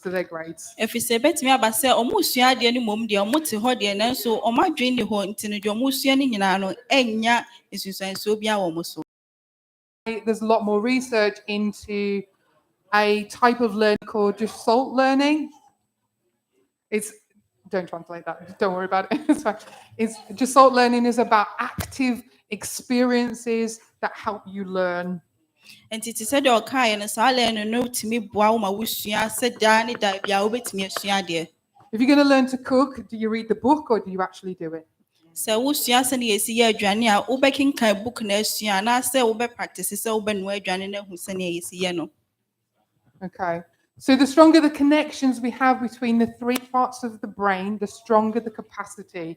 to their grades. If you say betimi abase omusua de ni mom de omote ho de nanso omadwen ni ho ntino de omusua ni nyina no enya esusanso bia wo mo so. There's a lot more research into a type of learning called gestalt learning. Don't translate that. Don't worry about it. It's fine. Gestalt learning is about active experiences that help you learn. And it said your kind and silent no to me bow my wusua said Danny da bia obetimi asua de. If you're going to learn to cook, do you read the book or do you actually do it? So wusua se ne yesi ye adwane a obekin kan book na asua na se obe practice se obe no adwane na hu se ne yesi ye no. Okay. So the stronger the connections we have between the three parts of the brain, the stronger the capacity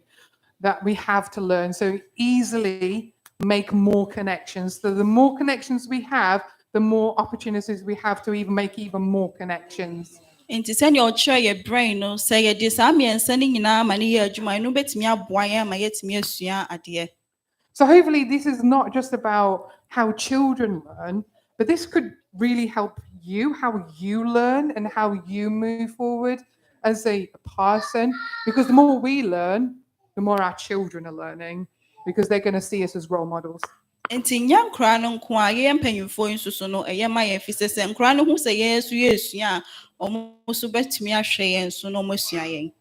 that we have to learn. So easily make more connections. So the more connections we have, the more opportunities we have to even make even more connections. Inti send your chair your brain no say ye dis am yen sending na ma ne ye adwuma no betimi aboa ye ma yetimi asua ade. So hopefully this is not just about how children learn, but this could really help you, how you learn and how you move forward as a person. Because the more we learn, the more our children are learning, because they're going to see us as role models. Inti nya nkra no nko a ye mpanyimfo nsusu no eye ma ye fi se nkra no hu se ye su ye asua omo so betimi ahwe ye nso no mo asua yen.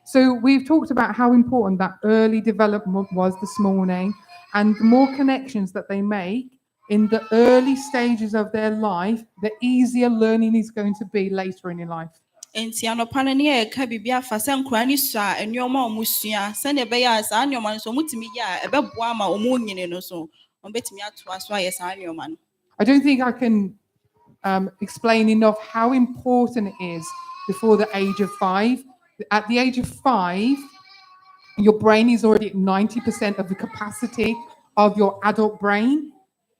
So we've talked about how important that early development was this morning, and the more connections that they make in the early stages of their life, the easier learning is going to be later in your life. Enti anopa no ne ye ka bibia fa se nkra ni so a enyoma omusua se ne be ya sa anyoma no so mutimi ya ebeboa ma omunyine no so betimi atoa so aye sa anyoma no. I don't think I can explain enough how important it is before the age of 5. At the age of 5, your brain is already at 90% of the capacity of your adult brain.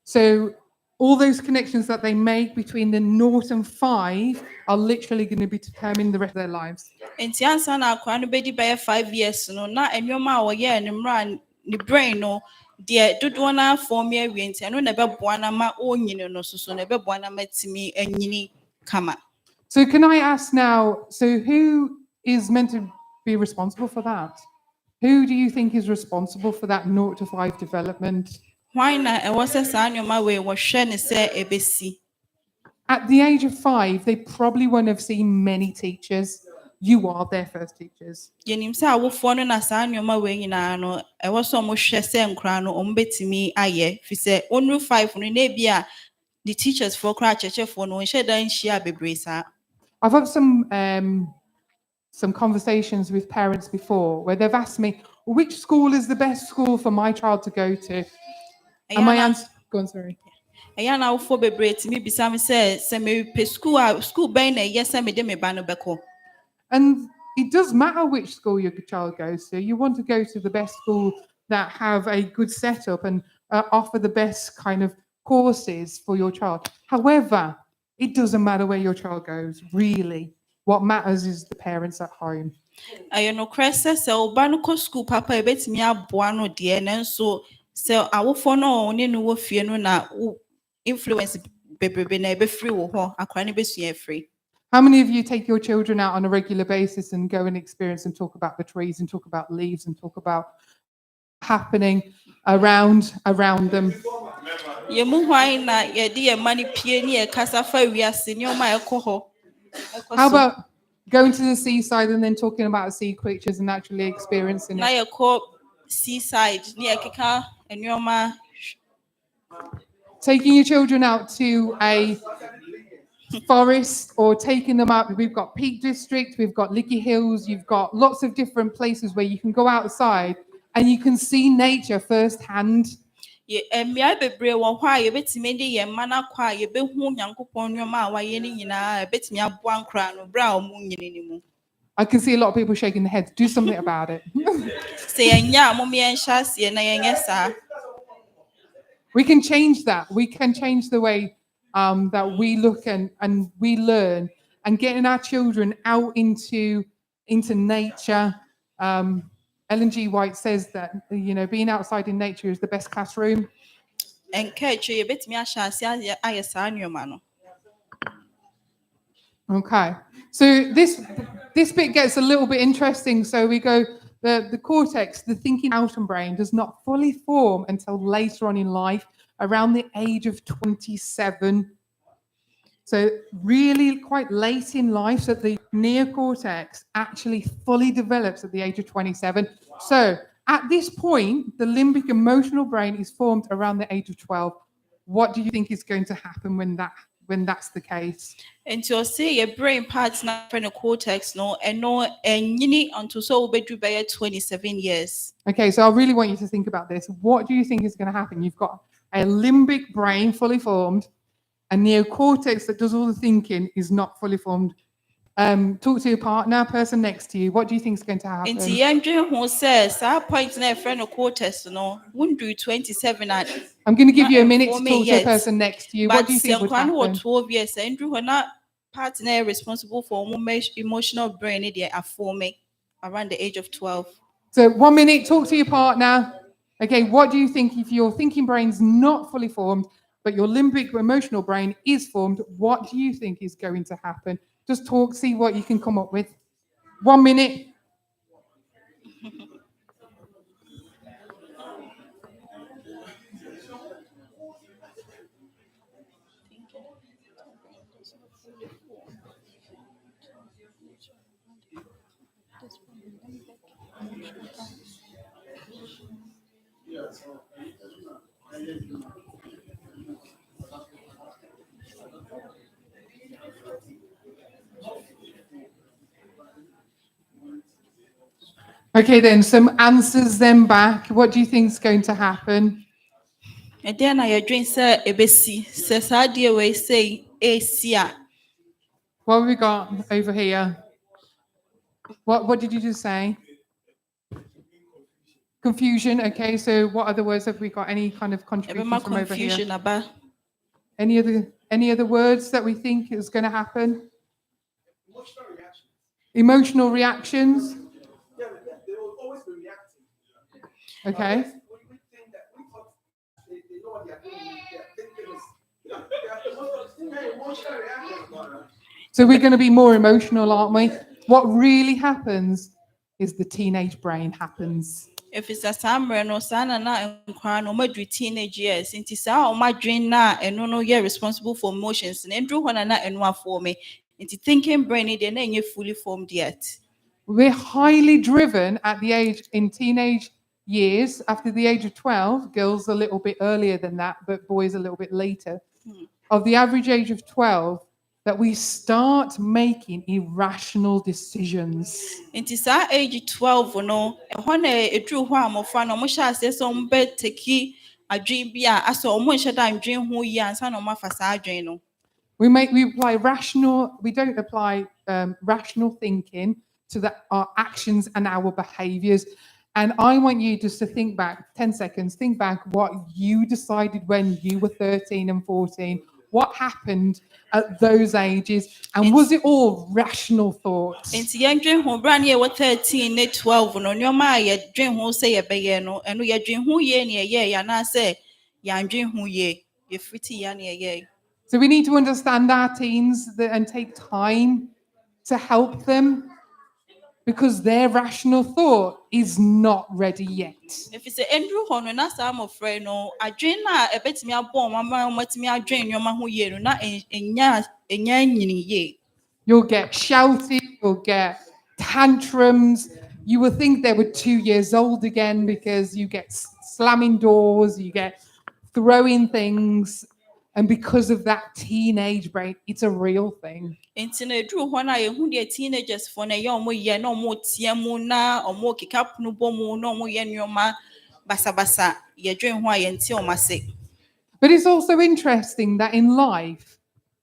So all those connections that they make between the 0 and 5 are literally going to be determining the rest of their lives. Enti ansa na akwa no bedi by 5 years no na enyoma a wo ye ne mra ne brain no de dodo na form ye wi enti no na beboa na ma onyine no so na beboa na matimi anyini kama. So can I ask now, so who is meant to be responsible for that? Who do you think is responsible for that 0 to 5 development? Why na e was sa anyoma we wo hwe ne se ebesi. At the age of 5, they probably won't have seen many teachers. You are their first teachers. Yenim se awofo no na sa anyoma we nyina no e wo so mo hwe se nkra no ombetimi aye fi se onru 5 no na bia the teachers for kra chechefo no hwe dan hia bebre sa. I've had some conversations with parents before where they've asked me, which school is the best school for my child to go to? And my answer, go on, sorry. Eya na awofo bebre timi bisa me se me pe school ben na yes me de me ba no beko. And it does matter which school your child goes to. You want to go to the best school that have a good setup and offer the best kind of courses for your child. However, it doesn't matter where your child goes, really. What matters is the parents at home. Ayo no krese se oba no ko school papa ebetimi aboa no de nanso se awofo no ne no wo fie no na influence bebrebe na ebe free wo ho akra ne besua free. How many of you take your children out on a regular basis and go and experience and talk about the trees and talk about leaves and talk about happening around them? Ye mu hwan na ye de ye mani pie ni e kasa fa wiase ni o ma ekoho. How about going to the seaside and then talking about sea creatures and actually experiencing na it? ye ko seaside ni e keka enyoma. Taking your children out to a forest or taking them out. We've got Peak District, we've got Licky Hills, you've got lots of different places where you can go outside and you can see nature firsthand. Ye emia bebre wo hwa ye betimi de ye mana kwa ye behu nyankopon nyoma a waye ni nyina betimi aboa nkra no bra o mu nyine ni mu. I can see a lot of people shaking their heads. Do something about it. Say enya mo me enhyasie na ye nyesa. We can change that. We can change the way that we look and we learn, and getting our children out into nature. Ellen G. White says that, you know, being outside in nature is the best classroom. Okay. So this bit gets a little bit interesting. So we go, the cortex, the thinking outer brain, does not fully form until later on in life, around the age of 27. So really quite late in life, so the neocortex actually fully develops at the age of 27. So at this point, the limbic emotional brain is formed around the age of 12. What do you think is going to happen when that's the case? And you'll see your brain parts now from the cortex, no, and no, and you need until so be 27 years. Okay, so I really want you to think about this. What do you think is going to happen? You've got a limbic brain fully formed, a neocortex that does all the thinking is not fully formed. Talk to your partner, person next to you. What do you think is going to happen? And the engine who says, our point now from the cortex, no, wouldn't do 27 at. I'm going to give not you a minute to inform me talk to a yet. person next to you. What But do you think would Senkwan happen? 12 years, Andrew, who not partner responsible for emotional brain, they are forming around the age of 12. So 1 minute, talk to your partner. Okay, what do you think if your thinking brain's not fully formed, but your limbic emotional brain is formed, what do you think is going to happen? Just talk, see what you can come up with. 1 minute. Okay, then some answers then back. What do you think is going to happen? And then I drink, sir, ABC, says, how do we say, ACA? What have we got over here? What did you just say? Confusion. Okay, so what other words have we got? Any kind of contributions from over here? Confusion about. Any other words that we think is going to happen? Emotional reactions. Yeah, they will always be reacting. Okay. We think that we thought they know what they are doing. They are emotional reactions. So we're going to be more emotional, aren't we? What really happens is the teenage brain happens. If it's a summer, no son and not no more teenage years, it is our my dream now, and no, you're responsible for emotions, and Andrew one and one for me. Into thinking brain, then you're fully formed yet. We're highly driven at the age in teenage years. After the age of 12, girls a little bit earlier than that, but boys a little bit later. Of the average age of 12, that we start making irrational decisions. It is our age 12, no, when a true one of fun, almost says some bed take a dream beer, as almost a time dream who ye and son of my facade. We apply rational. We don't apply rational thinking to our actions and our behaviours. And I want you just to think back 10 seconds. Think back what you decided when you were 13 and 14. What happened at those ages, and was it all rational thoughts? Into young dream who ran here with 13, 12, no, your my dream who say a bayano, and we are dream who ye near ye, and I say, young dream who ye, you're pretty young ye. So we need to understand our teens and take time to help them, because their rational thought is not ready yet. If it's a Andrew Horn, and that's I'm afraid, no, I dream now a bit me a bomb, mamma, what me I dream your man who ye, not in ye. You'll get shouting, you'll get tantrums. You will think they were 2 years old again because you get slamming doors, you get throwing things. And because of that teenage brain, it's a real thing. Internet drew when I who the teenagers for a young year, no more tiamuna or more kick up no bomu, no more yen your ma basa basa, ye dream why until my sick. But it's also interesting that in life,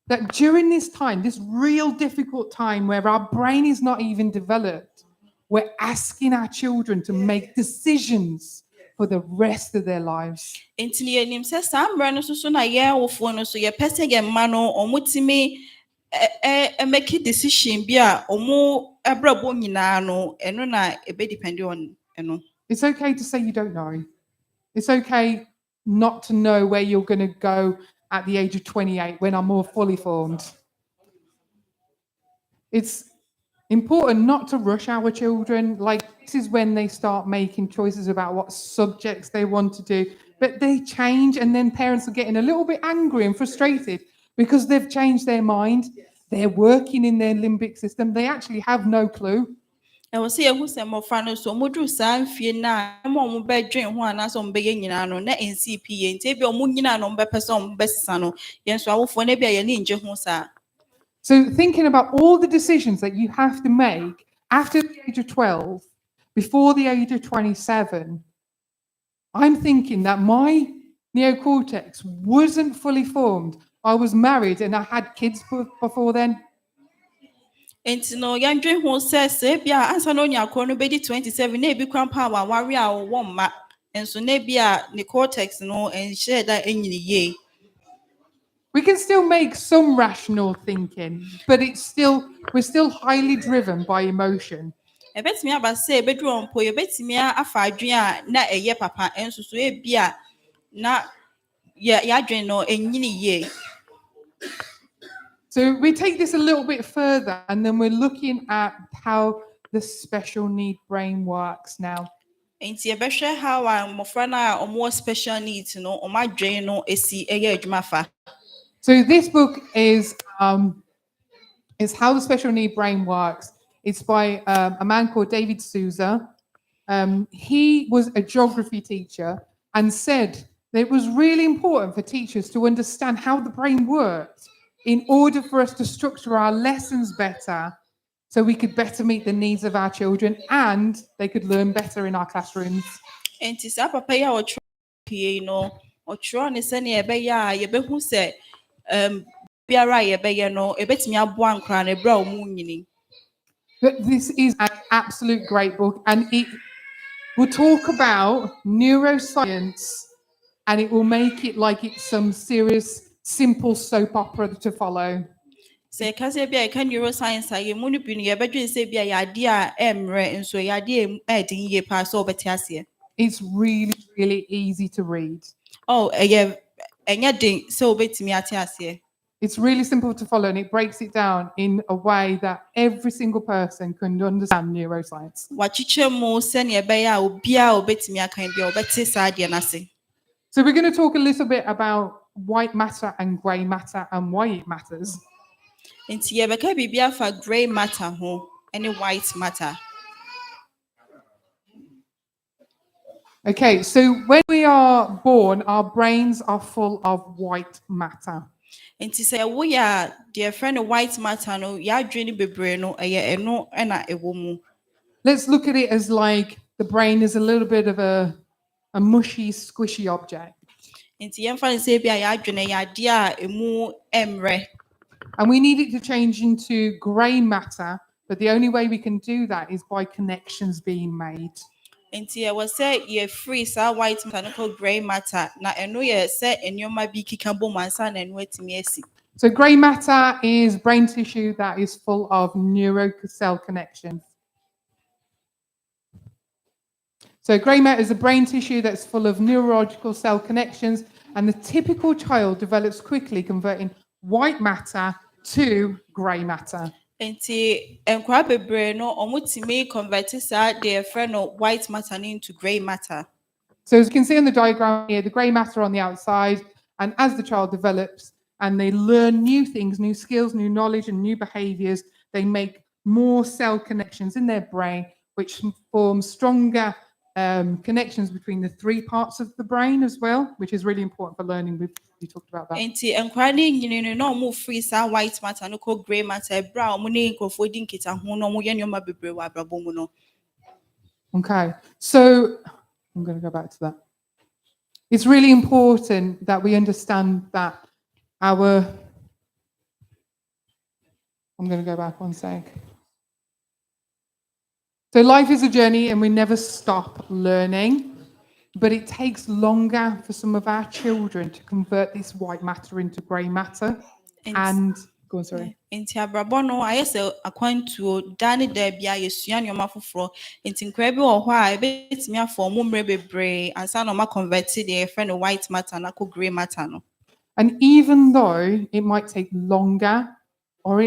that during this time, this real difficult time where our brain is not even developed, we're asking our children to make decisions for the rest of their lives. Internet name says some brand so na yeah or phone so your person get mano or mutimi make a decision bia or more abrabo no and no na a bit depending on no. It's okay to say you don't know. It's okay not to know where you're going to go at the age of 28 when I'm more fully formed. It's important not to rush our children. Like, this is when they start making choices about what subjects they want to do, but they change, and then parents are getting a little bit angry and frustrated because they've changed their mind. They're working in their limbic system. They actually have no clue. I was say who some of fun so mudu san fie na mo bedwen ho anaso mbeye nyina no na NCP nti bi omo nyina no mbepese omo besisa no yen so awofo na bia ye ne nje ho sa. So thinking about all the decisions that you have to make after the age of 12, before the age of 27, I'm thinking that my neocortex wasn't fully formed. I was married and I had kids before then. Enti no yandwen ho se bia ansa no nya akro no bedi 27 na ebi kwan pa wa ware a wo mma enso na bia ne cortex no enhye da enyini ye. We can still make some rational thinking, but we're still highly driven by emotion. Ebetimi aba se ebedu ompo ebetimi afa adwen a na eye papa enso so e bia na ya adwen no enyini ye. So we take this a little bit further, and then we're looking at how the special need brain works now. Enti ebehwe how mofra na omo special needs no omo adwen no esi eye adwuma fa. So this book is How the Special Need Brain Works. It's by a man called David Souza. He was a geography teacher and said that it was really important for teachers to understand how the brain worked in order for us to structure our lessons better, so we could better meet the needs of our children and they could learn better in our classrooms. Enti sa papa ya otro pie no otro ne se ne ebe ya ye behu se biara ye be ye no ebetimi aboa nkra na bra omu nyini. But this is an absolute great book, and it will talk about neuroscience, and it will make it like it's some serious, simple soap opera to follow. Se kase bia ka neuroscience aye mu no bi no ye bedwen se bia ya ade a emre enso ya ade edin ye pa so obeti ase. It's really, really easy to read. Oh enye din se obetimi ate ase. It's really simple to follow, and it breaks it down in a way that every single person can understand neuroscience. Wachiche mu se ne ebe ya obia obetimi akan bia obeti sa ade na se. So we're going to talk a little bit about white matter and grey matter and why it matters. Enti ye beka bibia fa grey matter ho any white matter. Okay, so when we are born, our brains are full of white matter. Enti se wo ya dear friend white matter no ya adwene bebre no eye eno na ewo mu. Let's look at it as like the brain is a little bit of a mushy, squishy object. Enti ye mfa se bia ya adwene ya de a emu emre. And we need it to change into grey matter, but the only way we can do that is by connections being made. Enti ye was say ye free sa white matter no called grey matter na eno ye se enyoma bi kika bom ansa na eno atimi asi. So grey matter is brain tissue that is full of neurocell connections. So grey matter is a brain tissue that's full of neurological cell connections, and the typical child develops quickly, converting white matter to grey matter. Enti enkwa bebre no omutimi convert sa dear friend white matter into grey matter. So as you can see on the diagram here, the grey matter on the outside, and as the child develops and they learn new things, new skills, new knowledge, and new behaviours, they make more cell connections in their brain, which form stronger connections between the three parts of the brain as well, which is really important for learning. We talked about that. Enti enkwa ni nyini no mo free sa white matter no called grey matter bra mo ne nkofo di nkita ho no mo ye nyoma bebre wa abrabo mu no. Okay, so I'm going to go back to that. It's really important that we understand that I'm going to go back one sec. So life is a journey and we never stop learning, but it takes longer for some of our children to convert this white matter into grey matter. And go on, sorry. Enti abrabo no ayese akwantuo dane da bia yesua nyoma foforo enti nkra bi wo ho a ebetimi afọ mo mre bebre ansa no ma convert the friend white matter na ko grey matter no. And even though it might take longer, or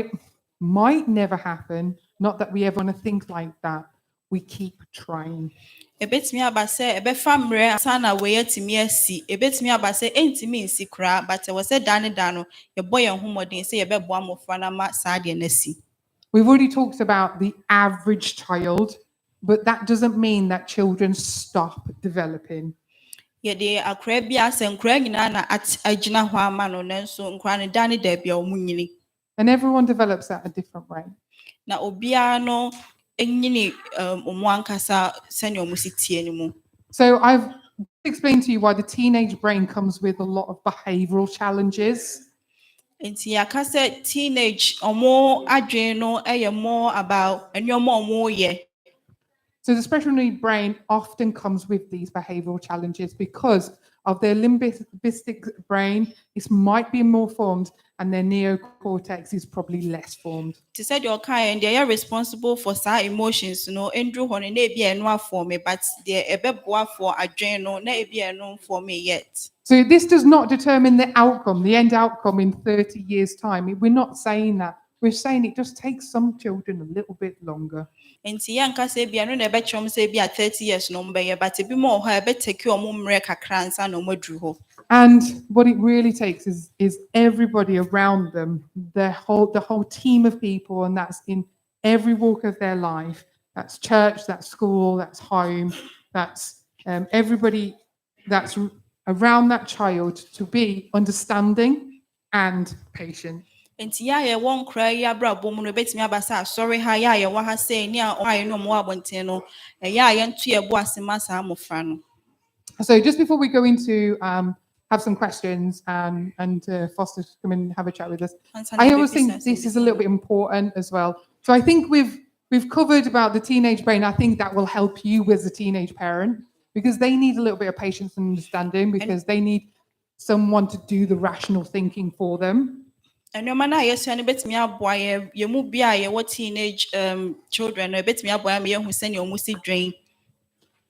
might never happen. Not that we ever want to think like that. We keep trying. Ebetimi aba sɛ ɛbɛfa mmerɛ asa na wɔyɛtumi asi. Ebetimi aba sɛ ɛntumi nsi koraa, but ɛwɔ sɛ da ne da no yɛbɔ yɛn ho mmɔden sɛ yɛbɛboa mmɔfra no ama saa adeɛ no asi. We've already talked about the average child, but that doesn't mean that children stop developing. Yɛde akora bi asɛ nkora nyinaa na agyina hɔ ama no, nanso nkora no da ne da bi a wɔn nyini. And everyone develops at a different rate. Na obiara no nyini ɔmo ankasa sɛnea ɔmo si tie no mu. So I've explained to you why the teenage brain comes with a lot of behavioral challenges. Nti yɛaka sɛ teenage ɔmo adwene no yɛ more about nneɛma a ɔmo yɛ. So the special need brain often comes with these behavioral challenges because of their limbistic brain. It might be more formed and their neocortex is probably less formed. Te sɛ deɛ ɔkaeɛ deɛ ɛyɛ responsible for saa emotions no nduru hɔ no na ebi ɛno afɔme, but deɛ ɛbɛboa for adwene no na ebi ɛno mfɔme yet. So this does not determine the outcome, the end outcome in 30 years' time. We're not saying that. We're saying it just takes some children a little bit longer. Nti yɛnka sɛ ebi ɛno na ɛbɛkyerɛ ɔmo sɛ ebi a 30 years no ɔmo bɛyɛ, but ebi mo wɔ hɔ a ɛbɛtake ɔmo mmerɛ kakra nsa na ɔmo aduru hɔ. And what it really takes is everybody around them, the whole team of people, and that's in every walk of their life. That's church, that's school, that's home, that's everybody that's around that child to be understanding and patient. Nti yɛ a yɛwɔ nkora yi abrabɔ mu no ebetumi aba sɛ asɔre ha yɛ a yɛwɔ ha sɛ ne a ɔayɛ no ɔmo wɔ abɔnten no ɛyɛ a yɛnto yɛbo ase ma saa mmɔfra no. So just before we go into have some questions and Foster to come and have a chat with us, I always think this is a little bit important as well. So I think we've covered about the teenage brain. I think that will help you as a teenage parent because they need a little bit of patience and understanding because they need someone to do the rational thinking for them. Nneɛma no a yɛsua no betumi aboa yɛn mu bi a yɛwɔ teenage children no betumi aboa yɛn ma yɛhu sɛnea ɔmo si dwen.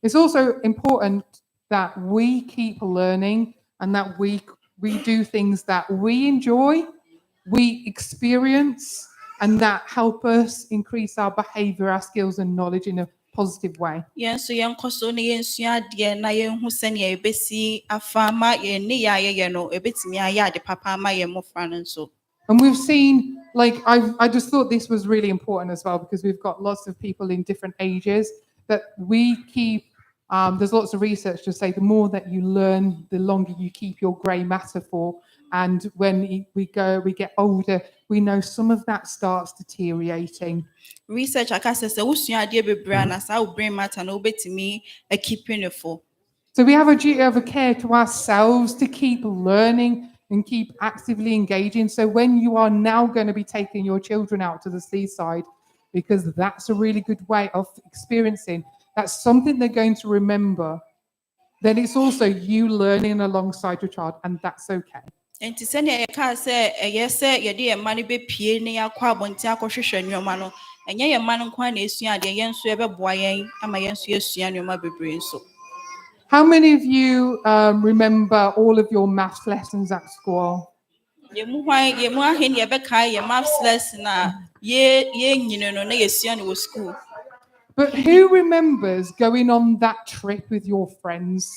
It's also important that we keep learning and that we do things that we enjoy, we experience, and that help us increase our behavior, our skills and knowledge in a positive way. Yɛn nso yɛnkɔ so na yɛnsua adeɛ na yɛnhu sɛnea yɛbɛsi afa ama yɛn ne yɛ a yɛyɛ no ebetumi ayɛ ade papa ama yɛn mmɔfra no nso. And we've seen, like, I just thought this was really important as well because we've got lots of people in different ages that we keep. There's lots of research to say the more that you learn, the longer you keep your grey matter for. And when we get older, we know some of that starts deteriorating. Research aka sɛ sɛ wosua adeɛ bebree a na saa wo brain matter no wobɛtumi keeping it for. So we have a duty of a care to ourselves to keep learning and keep actively engaging. So when you are now going to be taking your children out to the seaside, because that's a really good way of experiencing, that's something they're going to remember, then it's also you learning alongside your child, and that's okay. Nti sɛnea yɛka sɛ ɛyɛ sɛ yɛde yɛn mma no bɛpie ne yɛakɔ abɔnten akɔhwehwɛ nneɛma no ɛnyɛ yɛn mma no nko ara na esua adeɛ, yɛn nso yɛbɛboa yɛn ama yɛn nso yɛsua nneɛma bebree nso. How many of you remember all of your maths lessons at school? Yɛmu ahe ne yɛbɛkae yɛn maths lesson a yɛnyini no na yɛsua no wɔ school. But who remembers going on that trip with your friends?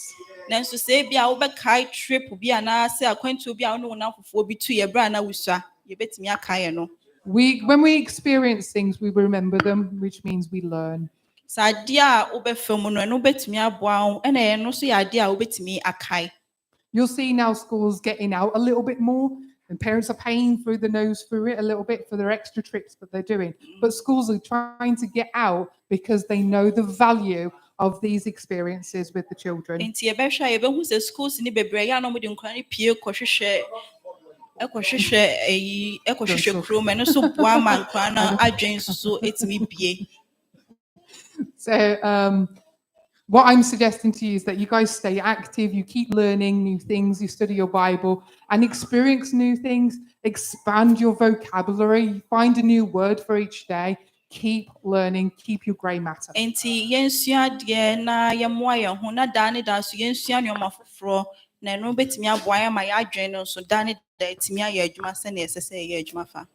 Nanso sɛ ebi a wobɛkae trip bi anaasɛ akwantuo bi a wo ne wo namfofoɔ bi tu yɛbrɛ a na wosua yɛbɛtumi akae no. When we experience things, we remember them, which means we learn. Sɛ adeɛ a wobɛfa mu no ɛno wobɛtumi aboa wo ɛna ɛno nso yɛ adeɛ a wobɛtumi akae. You'll see now schools getting out a little bit more, and parents are paying through the nose through it a little bit for their extra trips that they're doing. But schools are trying to get out because they know the value of these experiences with the children. Nti yɛbɛhwɛ a yɛbɛhu sɛ schools ne bebree yɛ a na wɔde nkwadaa no pie ɛkɔhwehwɛ kurom ɛno nso boa ma nkwadaa no adwene nso so ɛtumi bie. So what I'm suggesting to you is that you guys stay active, you keep learning new things, you study your Bible and experience new things, expand your vocabulary, find a new word for each day, keep learning, keep your grey matter. Nti yɛnsua adeɛ na yɛmmoa yɛn ho na daa ne daa so yɛnsua nneɛma foforɔ na ɛno bɛtumi aboa yɛn ma yɛadwene no nso daa ne daa ɛtumi ayɛ adwuma sɛnea ɛsɛ sɛ ɛyɛ adwuma fa.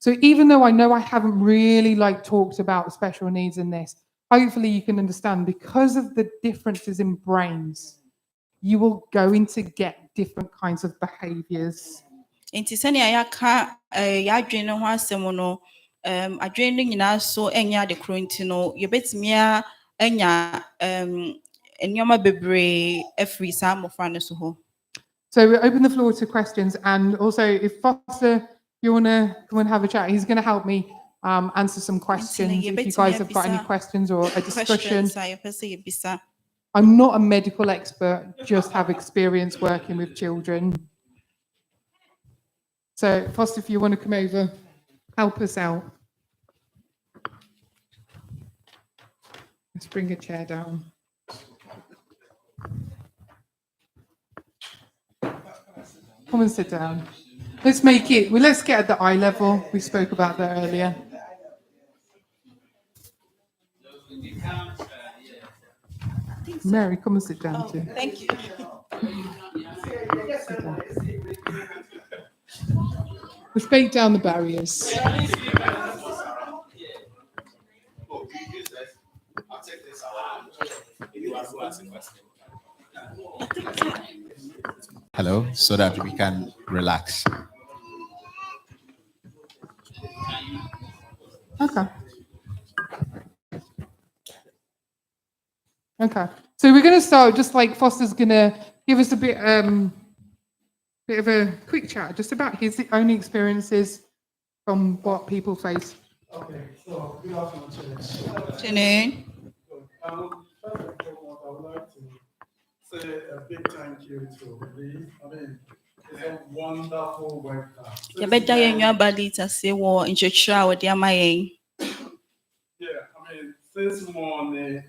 So even though I know I haven't really talked about special needs in this, hopefully you can understand because of the differences in brains, you will going to get different kinds of behaviors. Enti sɛnea yɛaka yɛadwene no ho asɛm no adwene no nyinaa so ɛnyɛ ade koro nti no yɛbɛtumi anya nneɛma bebree afiri saa mmɔfra no so hɔ. So we open the floor to questions, and also if Foster, you want to come and have a chat, he's going to help me answer some questions. If you guys have got any questions or a discussion. Questions a yɛpɛ sɛ yɛbisa. I'm not a medical expert, just have experience working with children. So Foster, if you want to come over, help us out. Let's bring a chair down. Come and sit down. Let's make it, let's get at the eye level. We spoke about that earlier. Mary, come and sit down too. Thank you. Sit down. Let's break down the barriers. Hello, so that we can relax. Okay. Okay. So we're going to start just like Foster's going to give us a bit of a quick chat just about his own experiences from what people face. Okay, so good afternoon, church. Afternoon. First and foremost, I would like to say a big thank you to Lee. I mean, it's a wonderful webcast. Yɛbɛda yɛn nnuaba Lit ase wɔ nkyerɛkyerɛ a wɔde ama yɛn. Yeah, I mean, since morning,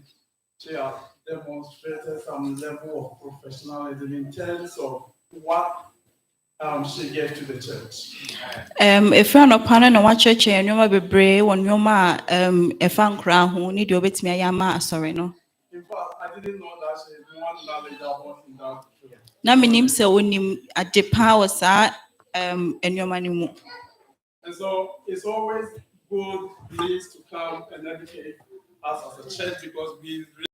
she has demonstrated some level of professionalism in terms of what she gave to the church. Ɛfiri anɔpa no na wakyerɛkyerɛ yɛn nneɛma bebree wɔ nneɛma a ɛfa nkora ho ne deɛ ɔbɛtumi ayɛ ama asɔre no. In fact, I didn't know that she is one knowledgeable in that field. Na menim sɛ onim ade paa wɔ saa nneɛma no mu. And so it's always good news to come and educate us as a church because we really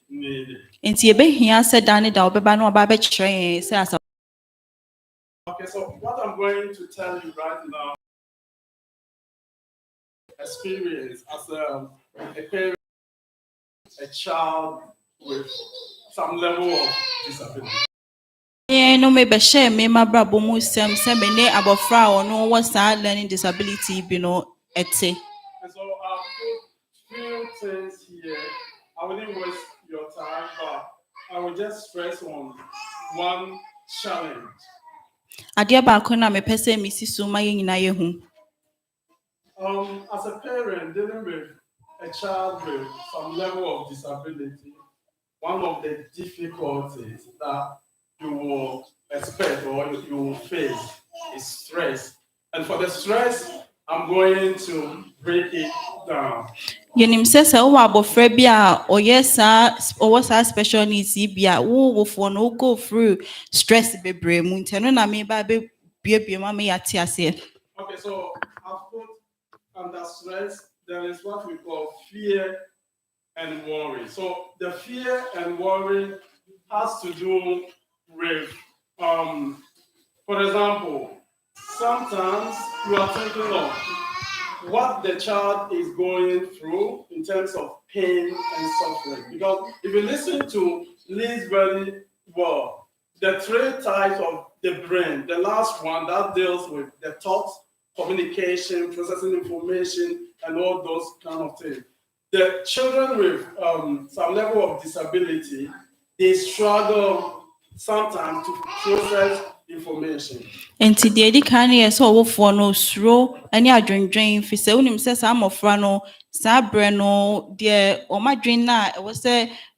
need it. Nti yɛbɛhia sɛ da ne da ɔbɛba na ɔba abɛkyerɛ yɛn sɛ asa. Okay, so what I'm going to tell you right now, experience as a parent, a child with some level of disability. No mebɛhyɛ me mabrabɔ mu sɛm sɛ me ne abɔfra a ɔno wɔ saa learning disability bi no ɛte. And so I'll put few things here. I wouldn't waste your time, but I will just stress on one challenge. Adeɛ baako na mepɛ sɛ mesi so ma yɛn nyinaa yɛhu. As a parent dealing with a child with some level of disability, one of the difficulties that you will expect or you will face is stress. And for the stress, I'm going to break it down. Yɛnim sɛ sɛ wowɔ abɔfra bi a ɔwɔ saa special needs yi bi a wowofoɔ no go through stress bebree mu nti ɛno na meba bɛbuebue ma meyɛate aseɛ. Okay, so I've put under stress, there is what we call fear and worry. So the fear and worry has to do with, for example, sometimes you are thinking of what the child is going through in terms of pain and suffering. Because if you listen to Liz very well, the three types of the brain, the last one that deals with the thoughts, communication, processing information, and all those kind of things. The children with some level of disability, they struggle sometimes to process information. Nti deɛ di kan yɛ sɛ ɔwofoɔ no suro ne adwendwen fi sɛ wonim sɛ saa mmɔfra no saa berɛ no deɛ ɔmadwen no a ɛwɔ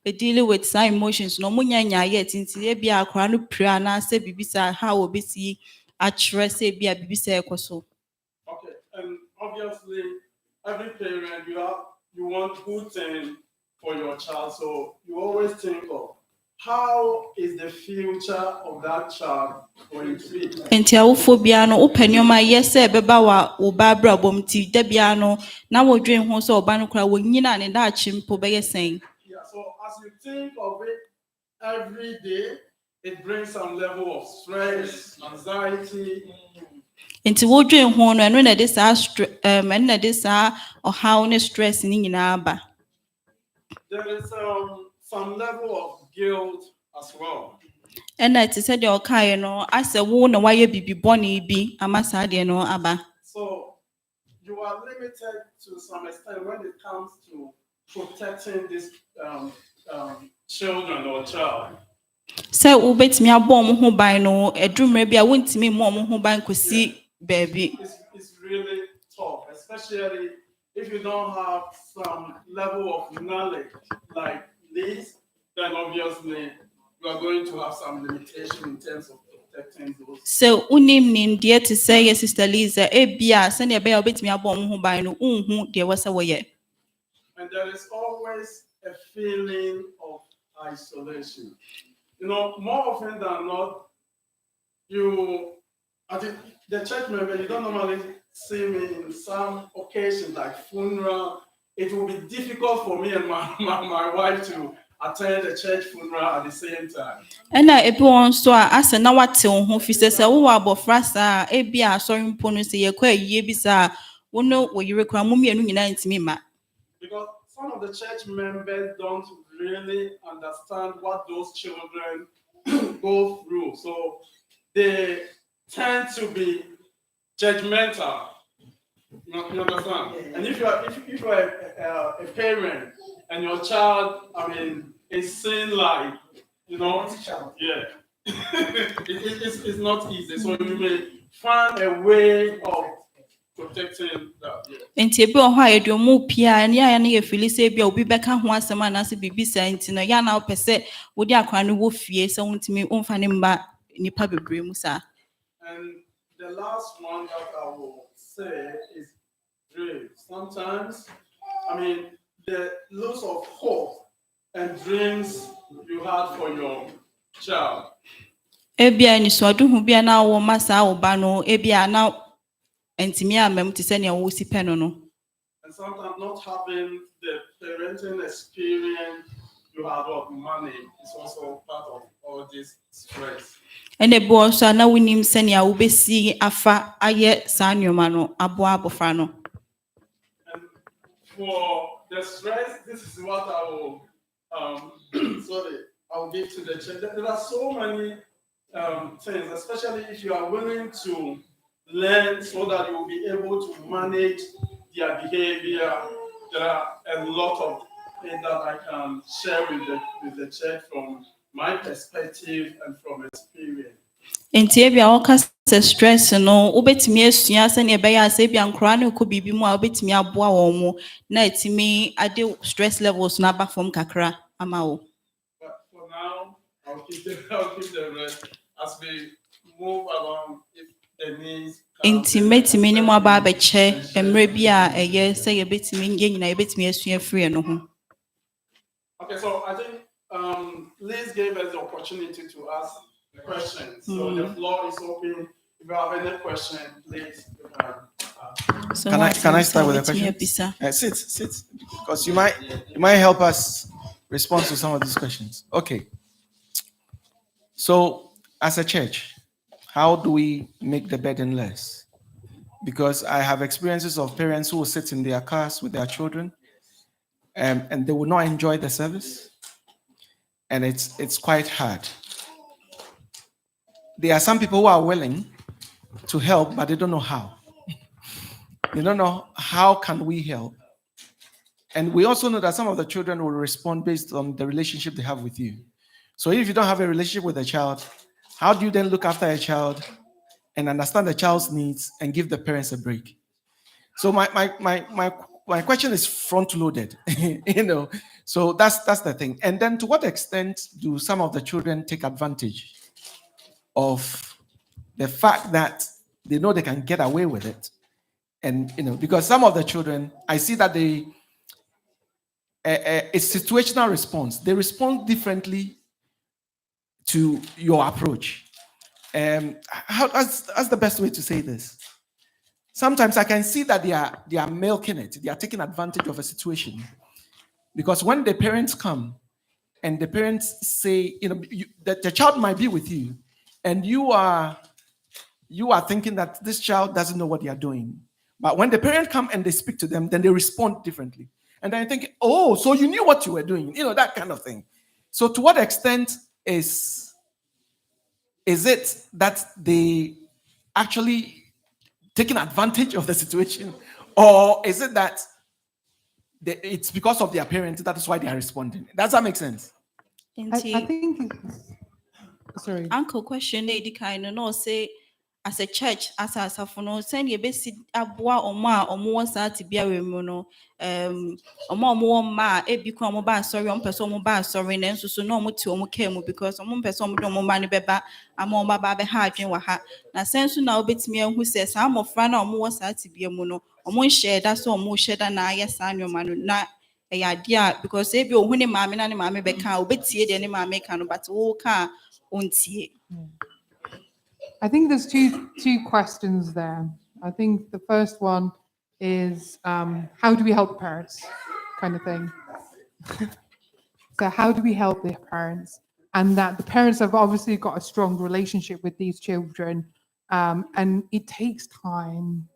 sɛ dealing with some emotions no ɔmo nya yet nti ebi akora no pire anaasɛ biribi saa how obesi akyerɛ sɛ ebi a biribi saa ɛkɔ so. Okay, and obviously every parent you want good thing for your child, so you always think of how is the future of that child going to be? Enti awofo bia no wo panioma ye se beba wa wo ba brabom ti da bia no na wo dwen ho se oba no kra wo nyina ne da chimpo be yesen. Yeah, so as you think of it every day, it brings some level of stress, anxiety. Enti wo dwen ho no eno na de sa eno na de sa ohaw ne stress ni nyina ba. There is some level of guilt as well. Ena ti se de okaye no ase wo na waye bibi boni bi amasa de no aba. So you are limited to some extent when it comes to protecting these children or child. Se wo betimi abo mo ho ban no edumre bia wontimi mo ho ban kosi baby. It's really tough, especially if you don't have some level of knowledge like this, then obviously you are going to have some limitation in terms of protecting those. So unim nim de to say yes sister Lisa e bia se ne be ya betimi abo mo ho ban no unhu de wasa wo ye. And there is always a feeling of isolation. You know, more often than not, I think the church member, you don't normally see me in some occasions like funeral. It will be difficult for me and my wife to attend a church funeral at the same time. Ena ebi won so a ase na wate wo ho fi se wo wa abofra sa e bia asori mpo no se ye kwa yie bi sa wo no wo yire kwa mo mienu nyina ntimi ma. Because some of the church members don't really understand what those children go through. So they tend to be judgmental. You understand? And if you are a parent and your child, is seen like, yeah, it's not easy. So you may find a way of protecting that. Yeah. Enti ebi o ho ayedo mu pia ne ya na ye fili se bia obi beka ho asema na se bibisa enti no ya na opese wo di akwa no wo fie se wontimi umfa ne mba nipa bebre mu sa. And the last one that I will say is dreams. Sometimes, the loss of hope and dreams you had for your child. Ebia ni so aduhu bia na wo masa wo ba no ebia na entimi amem ti se ne wo si pe no. And sometimes not having the parenting experience you had of money is also part of all this stress. Ene bo so na wonim se ne wo besi afa aye sa nyoma no abo abofra no. And for the stress, this is what I will I'll give to the church. There are so many things, especially if you are willing to learn so that you will be able to manage their behavior. There are a lot of things that I can share with the church from my perspective and from experience. Enti ebia wo ka se stress no obetimi asua se ne be ya se bia nkora ne ko bibi mu a obetimi aboa wo mu na etimi ade stress levels na ba from kakra ama wo. But for now, I'll keep the rest as we move along if the needs. Enti metimi ni mo aba be che emre bia eye se ye betimi ye nyina ye betimi asua free no ho. Okay, so I think Liz gave us the opportunity to ask questions. So the floor is open. If you have any question, please. So Can I start with a question? Sit, because you might help us respond to some of these questions. Okay. So, as a church, how do we make the burden less? Because I have experiences of parents who will sit in their cars with their children, and they will not enjoy the service, and it's quite hard. There are some people who are willing to help, but they don't know how. They don't know how can we help. And we also know that some of the children will respond based on the relationship they have with you. So if you don't have a relationship with a child, how do you then look after a child and understand the child's needs and give the parents a break? So my question is front-loaded, So that's the thing. And then to what extent do some of the children take advantage of the fact that they know they can get away with it? And, because some of the children, I see that it's situational response. They respond differently to your approach. That's the best way to say this. Sometimes I can see that they are milking it. They are taking advantage of a situation, because when the parents come and the parents say, that the child might be with you, and you are thinking that this child doesn't know what they are doing. But when the parents come and they speak to them, then they respond differently. And then I think, oh, so you knew what you were doing, that kind of thing. So to what extent is it that they actually taking advantage of the situation, or is it that it's because of their parents, that is why they are responding? Does that make sense? I think sorry. Uncle question lady kind no say as a church as a for no send you basic aboa omo sa ti bia we mu no omo ma e bi kwa omo ba sorry on person omo ba sorry na nso so no omo ti omo ka mu because omo person omo do omo ma ne beba ama omo ba be ha adwen wa ha na sensu na obetimi ahu se sa amofra na omo sa ti bia mu no omo share da so omo share da na aye sa anwoma no na dia because e bi ohune maame na ne maame be ka obetie de ne maame ka no but wo ka ontie. I think there's two questions there. I think the first one is how do we help parents, kind of thing. So how do we help the parents? And that the parents have obviously got a strong relationship with these children, and it takes time.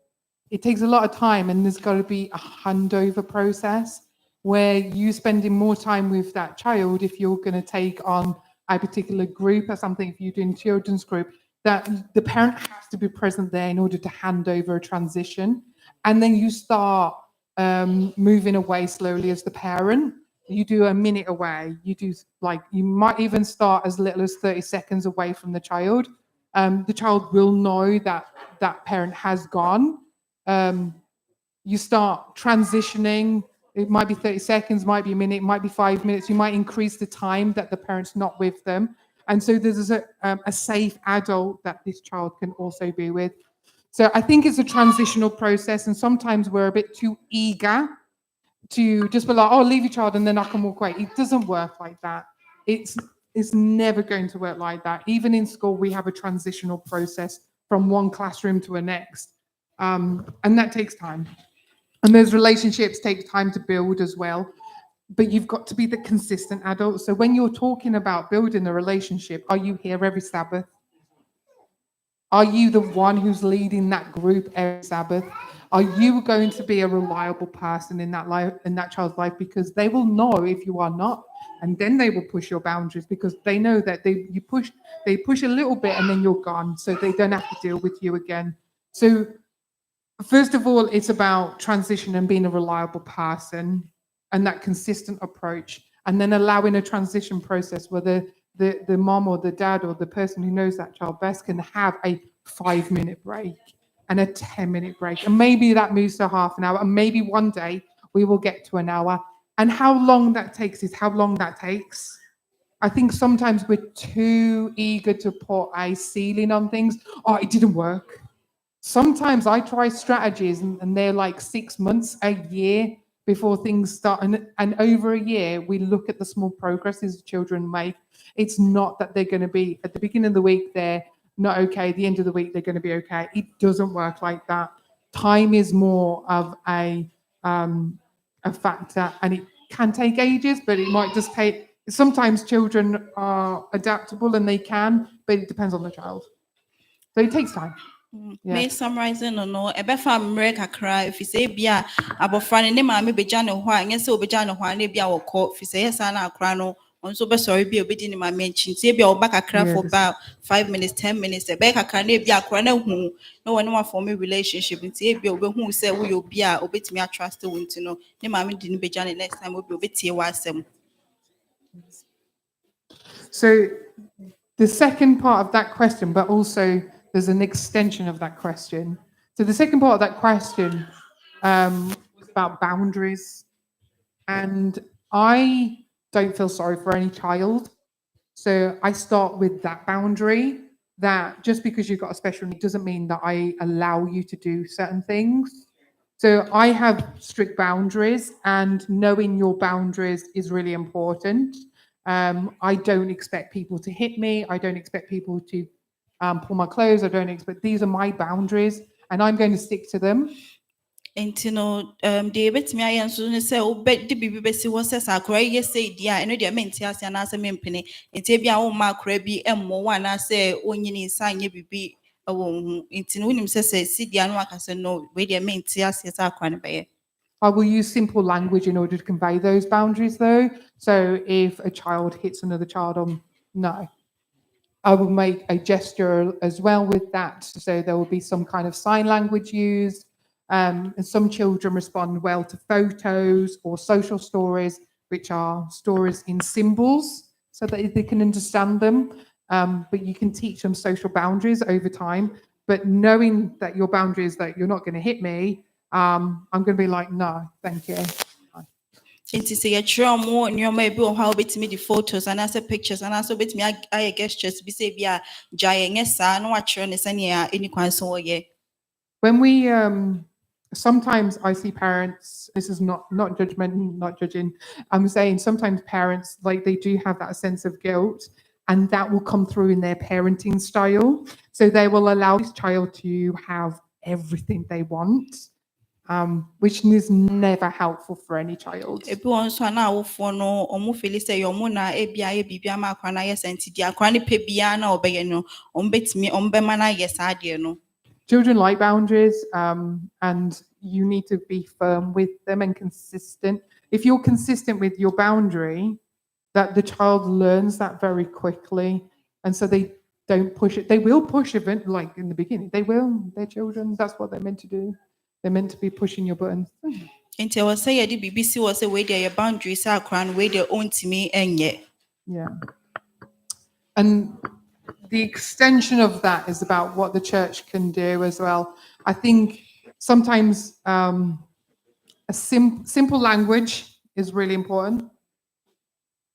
It takes a lot of time, and there's got to be a handover process where you spending more time with that child if you're going to take on a particular group or something, if you're doing children's group, that the parent has to be present there in order to hand over a transition. And then you start moving away slowly as the parent. You do a minute away. You might even start as little as 30 seconds away from the child. The child will know that that parent has gone. You start transitioning. It might be 30 seconds, might be a minute, might be 5 minutes. You might increase the time that the parent's not with them. And so there's a safe adult that this child can also be with. So I think it's a transitional process. And sometimes we're a bit too eager to just be like, oh, leave your child and then I can walk away. It doesn't work like that. It's never going to work like that. Even in school, we have a transitional process from one classroom to a next. And that takes time. And those relationships take time to build as well. But you've got to be the consistent adult. So when you're talking about building a relationship, are you here every Sabbath? Are you the one who's leading that group every Sabbath? Are you going to be a reliable person in that life, in that child's life? Because they will know if you are not, and then they will push your boundaries because they know that they push a little bit and then you're gone, so they don't have to deal with you again. So first of all, it's about transition and being a reliable person and that consistent approach, and then allowing a transition process where the mom or the dad or the person who knows that child best can have a 5-minute break and a 10-minute break. And maybe that moves to half an hour. And maybe one day we will get to an hour. And how long that takes is how long that takes. I think sometimes we're too eager to put a ceiling on things. Oh, it didn't work. Sometimes I try strategies and they're like 6 months, a year before things start. And over a year, we look at the small progresses children make. It's not that they're going to be, at the beginning of the week, they're not okay. At the end of the week, they're going to be okay. It doesn't work like that. Time is more of a factor, and it can take ages, but it might just take, sometimes children are adaptable and they can, but it depends on the child. So it takes time. Yeah. May summarizing no ebe fa mre kakra if say bia abofra ne ma me beja ne ho a nye se obeja ne ho a ne bia wokọ fi say yesa na akra no onso be sorry bia obedi ne ma menchi tie bia oba kakra for about 5 minutes 10 minutes ebe kakra ne bia akra na hu no one wa form a relationship tie bia obehu say wo obi a obetimi a trust wo ntino ne ma me di ne beja ne next time obi obetie wa asem. So the second part of that question, but also there's an extension of that question. So the second part of that question was about boundaries. And I don't feel sorry for any child. So I start with that boundary, that just because you've got a special need doesn't mean that I allow you to do certain things. So I have strict boundaries, and knowing your boundaries is really important. I don't expect people to hit me. I don't expect people to pull my clothes. I don't expect, these are my boundaries and I'm going to stick to them. Nti no de betimi aye nso ne se obe de bibi besi wo se sakora ye say dia eno de menti ase na ase mempene nti bia wo ma akora bi emmo wa na se onyini sanye bibi ewo hu nti no unim se si dia no aka se no we de menti ase sakora ne be. I will use simple language in order to convey those boundaries though. So if a child hits another child, no. I will make a gesture as well with that. So there will be some kind of sign language used. And some children respond well to photos or social stories, which are stories in symbols so that they can understand them. But you can teach them social boundaries over time. But knowing that your boundary is that you're not going to hit me, I'm going to be like, no, thank you. Nti se ye kire mo nyoma ebi o ha obetimi di photos and ase pictures and also obetimi aye gestures bi se bia jaye nyesa no wa kire ne sane ya eni kwan so wo ye. When we sometimes I see parents, this is not judgment, not judging, I'm saying sometimes parents, like they do have that sense of guilt and that will come through in their parenting style. So they will allow this child to have everything they want, which is never helpful for any child. Ebi won so na awofo no omo feel say yo mo na ebia ye bibia ma akwa na yes enti dia akwa ne pe bia na obeye no ombetimi ombema na yes ade no. Children like boundaries, and you need to be firm with them and consistent. If you're consistent with your boundary, that the child learns that very quickly, and so they don't push it. They will push event like in the beginning. They will. They're children. That's what they're meant to do. They're meant to be pushing your buttons. Nti I was say ye di BBC was say we there your boundaries akwa no we there ontimi enye. Yeah. And the extension of that is about what the church can do as well. I think sometimes a simple language is really important.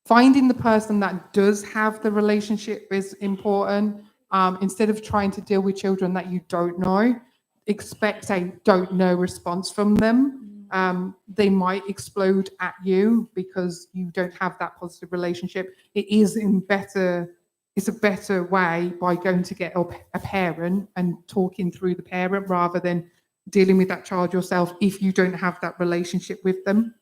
Finding the person that does have the relationship is important. Instead of trying to deal with children that you don't know, expect a don't know response from them. They might explode at you because you don't have that positive relationship. It's a better way by going to get a parent and talking through the parent rather than dealing with that child yourself if you don't have that relationship with them.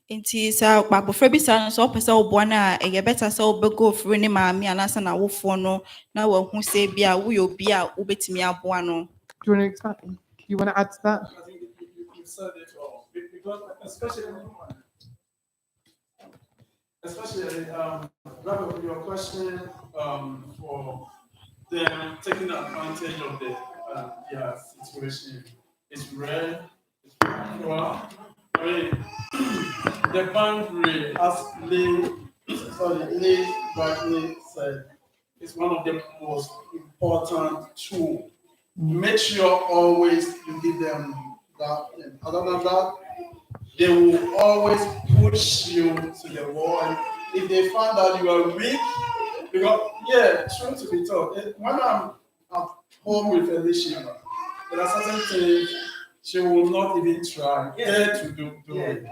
Nti sa babofra bi sa so pese obo na e better say obego ofre ne maami anasa na wofo no na wa hu say bia wo yo bia obetimi aboa no. Do you want to expand? Do you want to add to that? I think you said it all. Because especially Robert, your question for them taking advantage of their situation is rare, it's poor. I mean, the boundary, as Lee Bradfield said, is one of the most important tools. Make sure always you give them that. Other than that, they will always push you to the wall. And if they find out you are weak, because true to be told, when I'm at home with Alicia, there are certain things she will not even try to do it.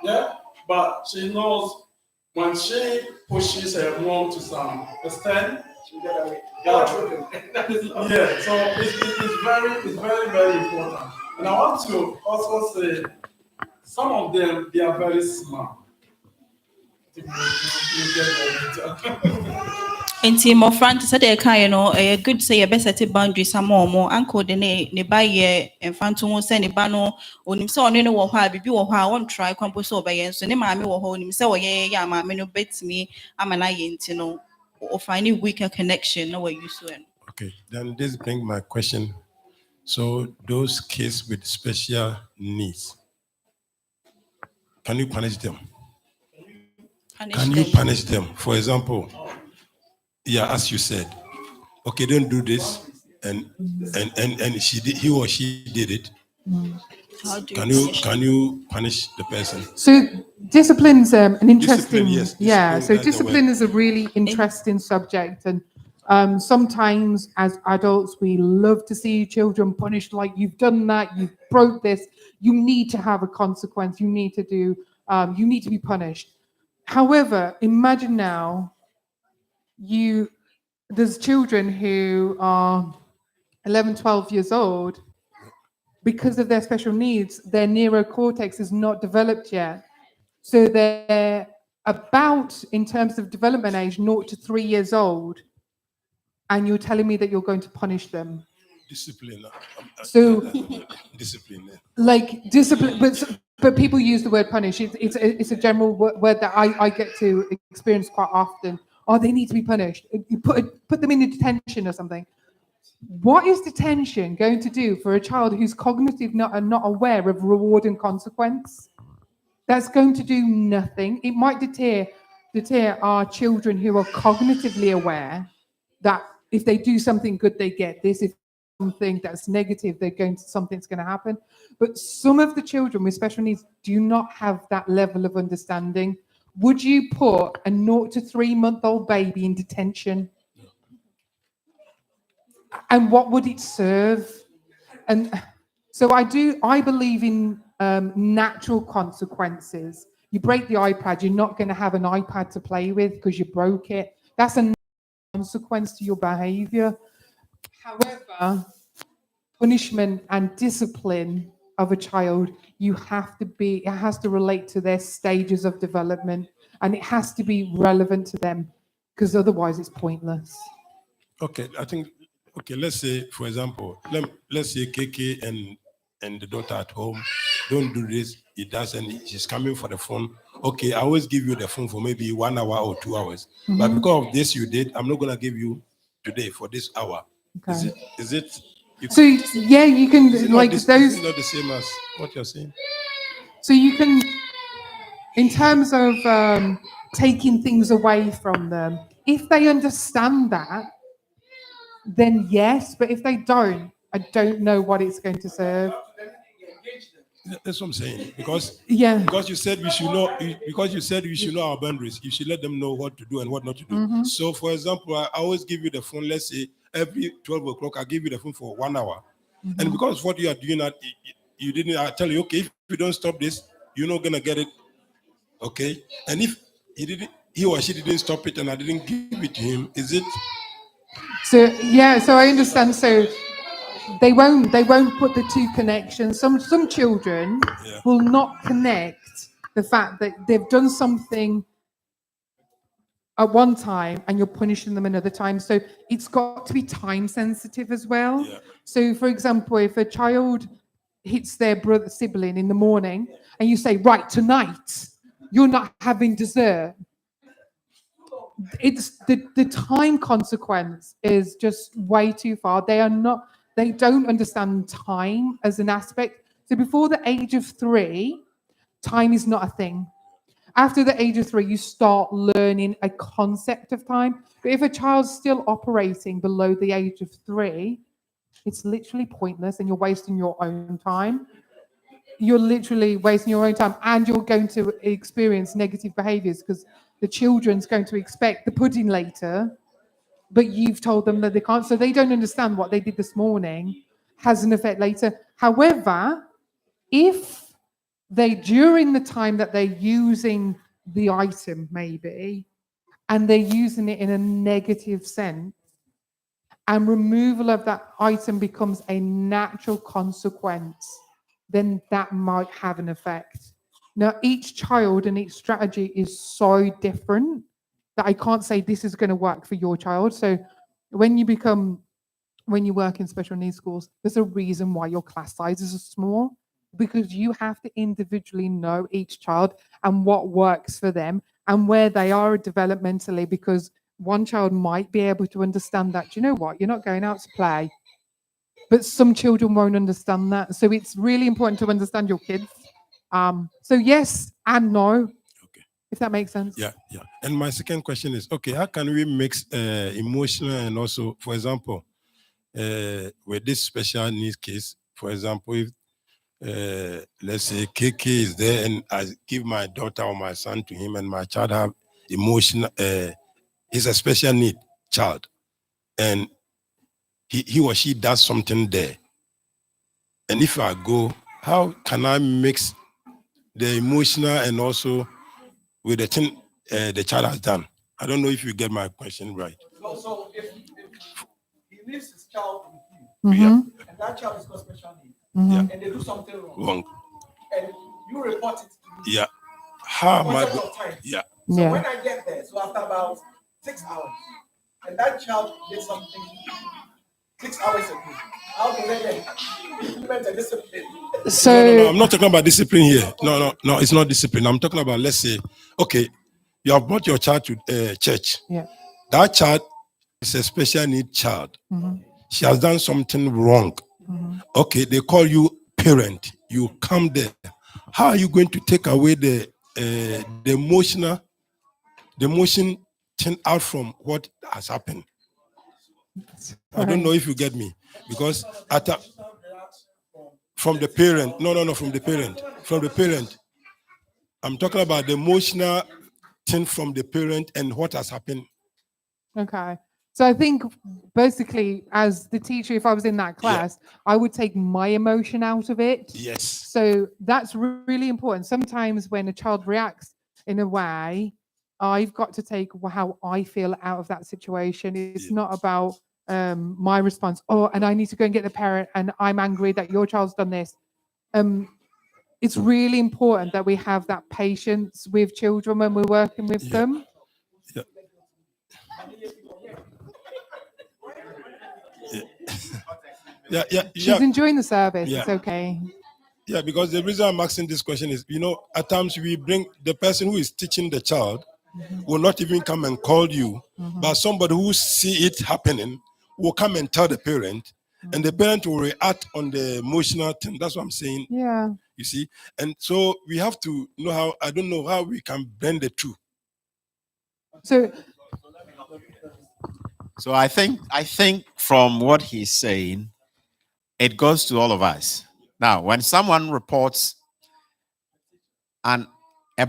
Yeah, but she knows when she pushes her mom to some extent, she get away. Yeah, so it's very, very important. And I want to also say, some of them, they are very smart. Nti mo front said they can no good say you best set boundaries some more uncle de ne ba ye enfanto ho say ne ba no onim say ono ne wo ho a bibi wo ho a won try kwampo so obeye nso ne maame wo ho onim say wo ye ya maame no betimi amana ye nti no or find a weaker connection no way you so. Okay, then this brings my question. So those kids with special needs, can you punish them? Can you punish them? For example, as you said, okay, don't do this, and he or she did it. Can you punish the person? So discipline's an interesting, discipline, So discipline is a really interesting subject, and sometimes as adults we love to see children punished. Like, you've done that, you broke this, you need to have a consequence. You need to be punished. However, imagine now there's children who are 11, 12 years old. Because of their special needs, their neurocortex is not developed yet. So they're about, in terms of development age, 0 to 3 years old. And you're telling me that you're going to punish them. Discipline. So, Discipline. like discipline, but people use the word punish. It's a general word that I get to experience quite often. Oh, they need to be punished. You put them in a detention or something. What is detention going to do for a child who's cognitive not aware of reward and consequence? That's going to do nothing. It might deter our children who are cognitively aware that if they do something good, they get this. If something that's negative, something's going to happen. But some of the children with special needs do not have that level of understanding. Would you put a 0 to 3 month old baby in detention? And what would it serve? And so I believe in natural consequences. You break the iPad, you're not going to have an iPad to play with because you broke it. That's a consequence to your behavior. However, punishment and discipline of a child, it has to relate to their stages of development, and it has to be relevant to them, because otherwise it's pointless. Okay, I think. Okay, let's say, for example, let's say KK and the daughter at home don't do this. He does, and she's coming for the phone. Okay, I always give you the phone for maybe 1 hour or 2 hours. Mm-hmm. But because of this you did, I'm not gonna give you today for this hour. Okay. Is it? So yeah, you can like Is those. it not the same as what you're saying? So you can, in terms of taking things away from them, if they understand that, then yes. But if they don't, I don't know what it's going to serve. That's what I'm saying. Because Yeah. because you said we should know. Because you said we should know our boundaries. You should let them know what to do and what not to do. Mm-hmm. So, for example, I always give you the phone. Let's say every 12 o'clock, I give you the phone for 1 hour. Mm-hmm. And because what you are doing, you didn't. I tell you, okay, if you don't stop this, you're not gonna get it. Okay. And if he or she didn't stop it, and I didn't give it to him, is it? So yeah, so I understand. So they won't put the two connections. Some children will not connect the fact that they've done something at one time and you're punishing them another time. So it's got to be time sensitive as well. Yeah. So for example, if a child hits their brother sibling in the morning and you say, right, tonight you're not having dessert, it's the time consequence is just way too far. They don't understand time as an aspect. So before the age of 3, time is not a thing. After the age of 3, you start learning a concept of time. But if a child's still operating below the age of 3, it's literally pointless and you're wasting your own time. You're literally wasting your own time, and you're going to experience negative behaviors because the children's going to expect the pudding later, but you've told them that they can't. So they don't understand what they did this morning has an effect later. However, if during the time that they're using the item maybe, and they're using it in a negative sense, and removal of that item becomes a natural consequence, then that might have an effect. Now, each child and each strategy is so different that I can't say this is going to work for your child. So when you work in special needs schools, there's a reason why your class sizes are small, because you have to individually know each child and what works for them and where they are developmentally, because one child might be able to understand that, do you know what, you're not going out to play. But some children won't understand that. So it's really important to understand your kids. So yes and no, if that makes sense. Yeah. And my second question is, okay, how can we mix emotional and also, for example, with this special needs case, for example, if let's say KK is there and I give my daughter or my son to him and my child have emotional, is a special need child, and he or she does something there. And if I go, how can I mix the emotional and also with the thing the child has done. I don't know if you get my question right. So if he leaves his child with you, Mhm. and that child has got special needs, Mhm. and they do something wrong, Wrong. and you report it to me. Yeah. How am I? Concept of time. Yeah. So Yeah. when I get there, so after about 6 hours, and that child did something 6 hours ago, how can they implement a discipline? So No, I'm not talking about discipline here. No, it's not discipline. I'm talking about, let's say, okay, you have brought your child to church. yeah. That child is a special need child. Mhm. She has done something wrong. Mhm. Okay, they call you parent. You come there. How are you going to take away the emotion thing out from what has happened? I don't know if you get me, because from the parent. No, from the parent. From the parent. I'm talking about the emotional thing from the parent and what has happened. Okay. So I think basically, as the teacher, if I was in that class, I would take my emotion out of it. Yes. So that's really important. Sometimes when a child reacts in a way, I've got to take how I feel out of that situation. It's not about my response. Oh, and I need to go and get the parent, and I'm angry that your child's done this. It's really important that we have that patience with children when we're working with them. She's enjoying the service. Yeah. It's okay. Yeah, because the reason I'm asking this question is, at times we bring the person who is teaching the child will not even come and call you, but somebody who see it happening will come and tell the parent, and the parent will react on the emotional thing. That's what I'm saying. Yeah. You see, and so we have to know how. I don't know how we can blend the two. So I think from what he's saying, it goes to all of us. Now, when someone reports a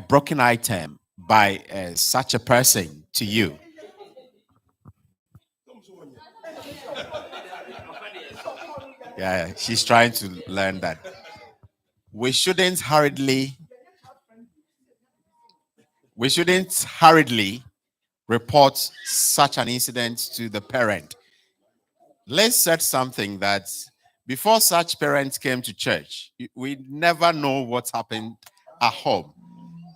broken item by such a person to you, yeah, she's trying to learn that we shouldn't hurriedly report such an incident to the parent. Let's set something that before such parents came to church, we never know what's happened at home.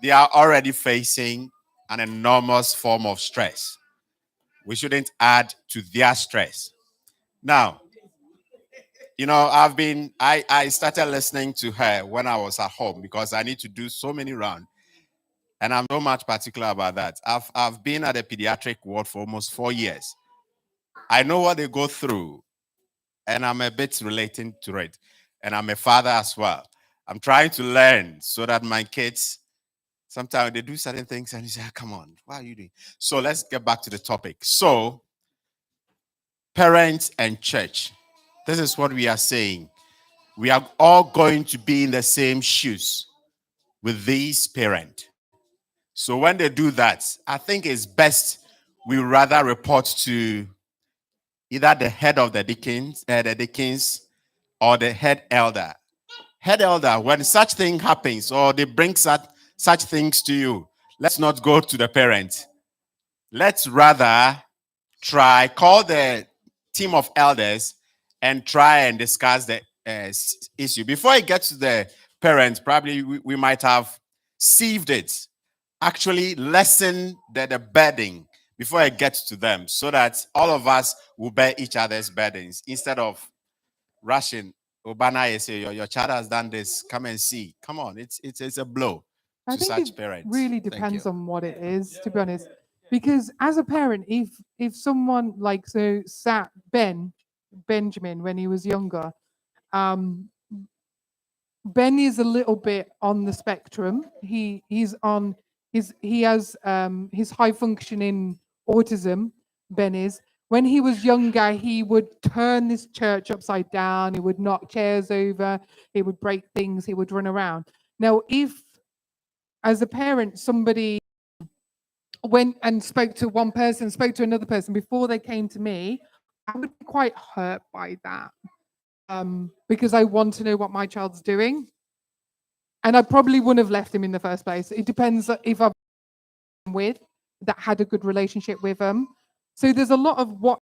They are already facing an enormous form of stress. We shouldn't add to their stress. Now, I started listening to her when I was at home because I need to do so many rounds. And I'm so much particular about that. I've been at a pediatric ward for almost 4 years. I know what they go through, and I'm a bit relating to it. And I'm a father as well. I'm trying to learn so that my kids, sometimes they do certain things and you say, come on, what are you doing? So let's get back to the topic. So, parents and church, this is what we are saying. We are all going to be in the same shoes with these parents. So when they do that, I think it's best we rather report to either the head of the deacons or the head elder. Head elder, when such thing happens or they bring such things to you, let's not go to the parent. Let's rather call the team of elders and try and discuss the issue. Before it gets to the parents, probably we might have sieved it. Actually lessen the burden before it gets to them so that all of us will bear each other's burdens instead of rushing. Obana, you say your child has done this. Come and see. Come on, it's a blow I to think such it parents. really depends on what it is, to be honest. Because as a parent, if someone like Benjamin when he was younger, Ben is a little bit on the spectrum. He has his high functioning autism. Ben is. When he was younger, he would turn this church upside down. He would knock chairs over. He would break things. He would run around. Now, if as a parent somebody went and spoke to one person, spoke to another person before they came to me, I would be quite hurt by that because I want to know what my child's doing. And I probably wouldn't have left him in the first place. It depends if I've with that had a good relationship with them. So there's a lot of what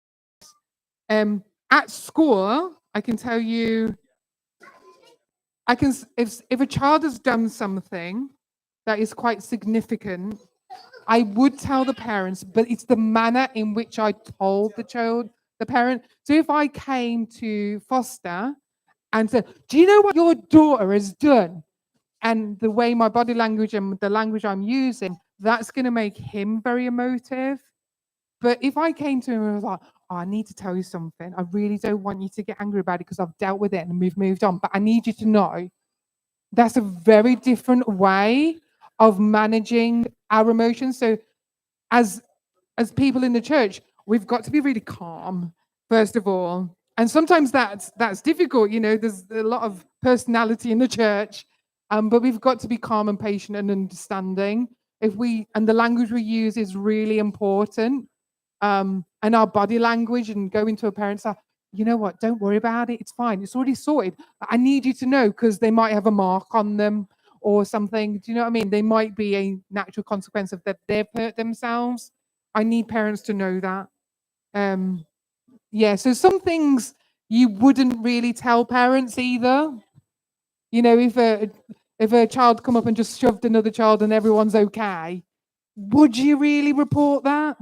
at school, I can tell you, if a child has done something that is quite significant, I would tell the parents, but it's the manner in which I told the parent. So if I came to Foster and said, "Do you know what your daughter has done?" And the way my body language and the language I'm using, that's going to make him very emotive. But if I came to him and was like, "Oh, I need to tell you something. I really don't want you to get angry about it because I've dealt with it and we've moved on. But I need you to know," that's a very different way of managing our emotions. So as people in the church, we've got to be really calm, first of all. And sometimes that's difficult. There's a lot of personality in the church, but we've got to be calm and patient and understanding. And the language we use is really important. And our body language and going to a parent say, "You know what, don't worry about it. It's fine. It's already sorted. I need you to know because they might have a mark on them or something." Do you know what I mean? They might be a natural consequence of that they've hurt themselves. I need parents to know that. So some things you wouldn't really tell parents either. If a child come up and just shoved another child and everyone's okay, would you really report that?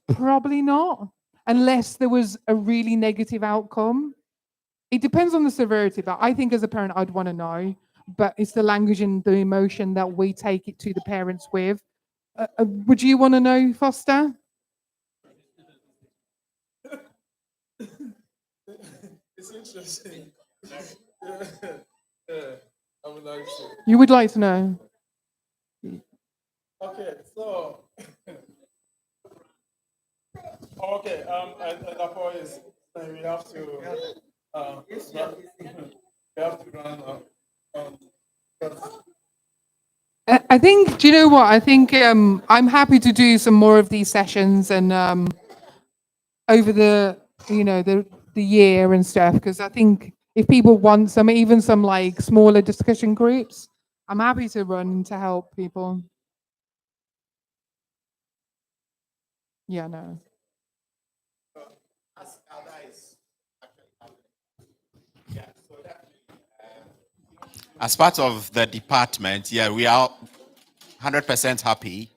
Probably not, unless there was a really negative outcome. It depends on the severity, but I think as a parent, I'd want to know. But it's the language and the emotion that we take it to the parents with. Would you want to know, Foster? It's interesting. I would like to. You would like to know? Okay, so okay, and the point is we have to run I think. Do you know what? I think I'm happy to do some more of these sessions and over the the year and stuff, because I think if people want even some like smaller discussion groups, I'm happy to run to help people. Yeah, no. As part of the department, we are 100% happy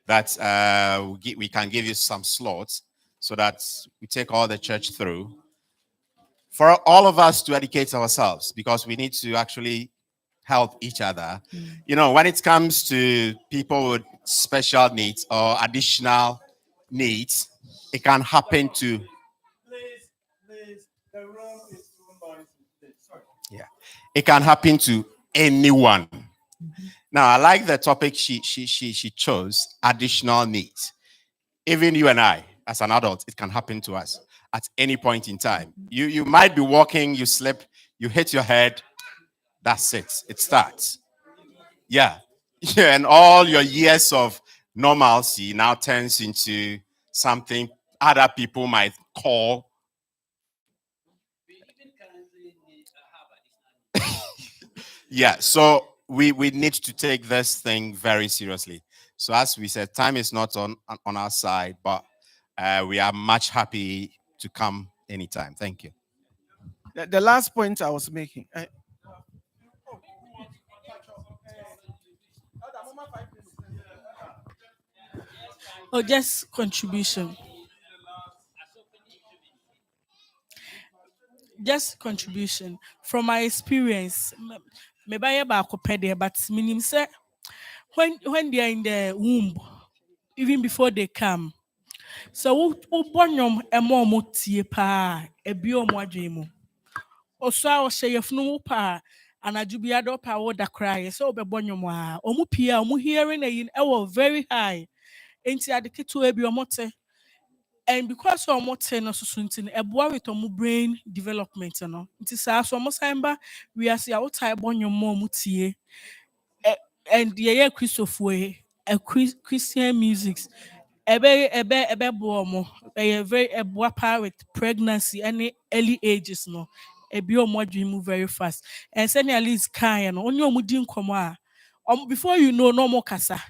that we can give you some slots so that we take all the church through. For all of us to educate ourselves, because we need to actually help each other. When it comes to people with special needs or additional needs, it can happen to. Please, the room is too noisy. Sorry. Yeah, it can happen to anyone. Now, I like the topic she chose: additional needs. Even you and I, as an adult, it can happen to us at any point in time. You might be walking, you slip, you hit your head. That's it. It starts. Yeah, and all your years of normalcy now turns into something other people might call. Yeah, so we need to take this thing very seriously. So as we said, time is not on our side, but we are much happy to come anytime. Thank you. The last point I was making. Oh, just contribution. Just contribution from my experience. Maybe I about but meaning say when they are in the womb, even before they come. So ubonyom emo motie pa ebi omo adwemu. Oso a ohye yefunu pa anadubia do pa wo da cry so obebonyom a omo pia omo hearing e very high. Enti adeketo ebi omote. And because of what ten or something, a boy with a brain development, it is as almost we are see out type on your mom and the year Christopher a Christian music. Ebe bomo, a very a boy with pregnancy and early ages, no. A bio move very fast. And suddenly at least kind on your mudin coma. Before you know no more casa.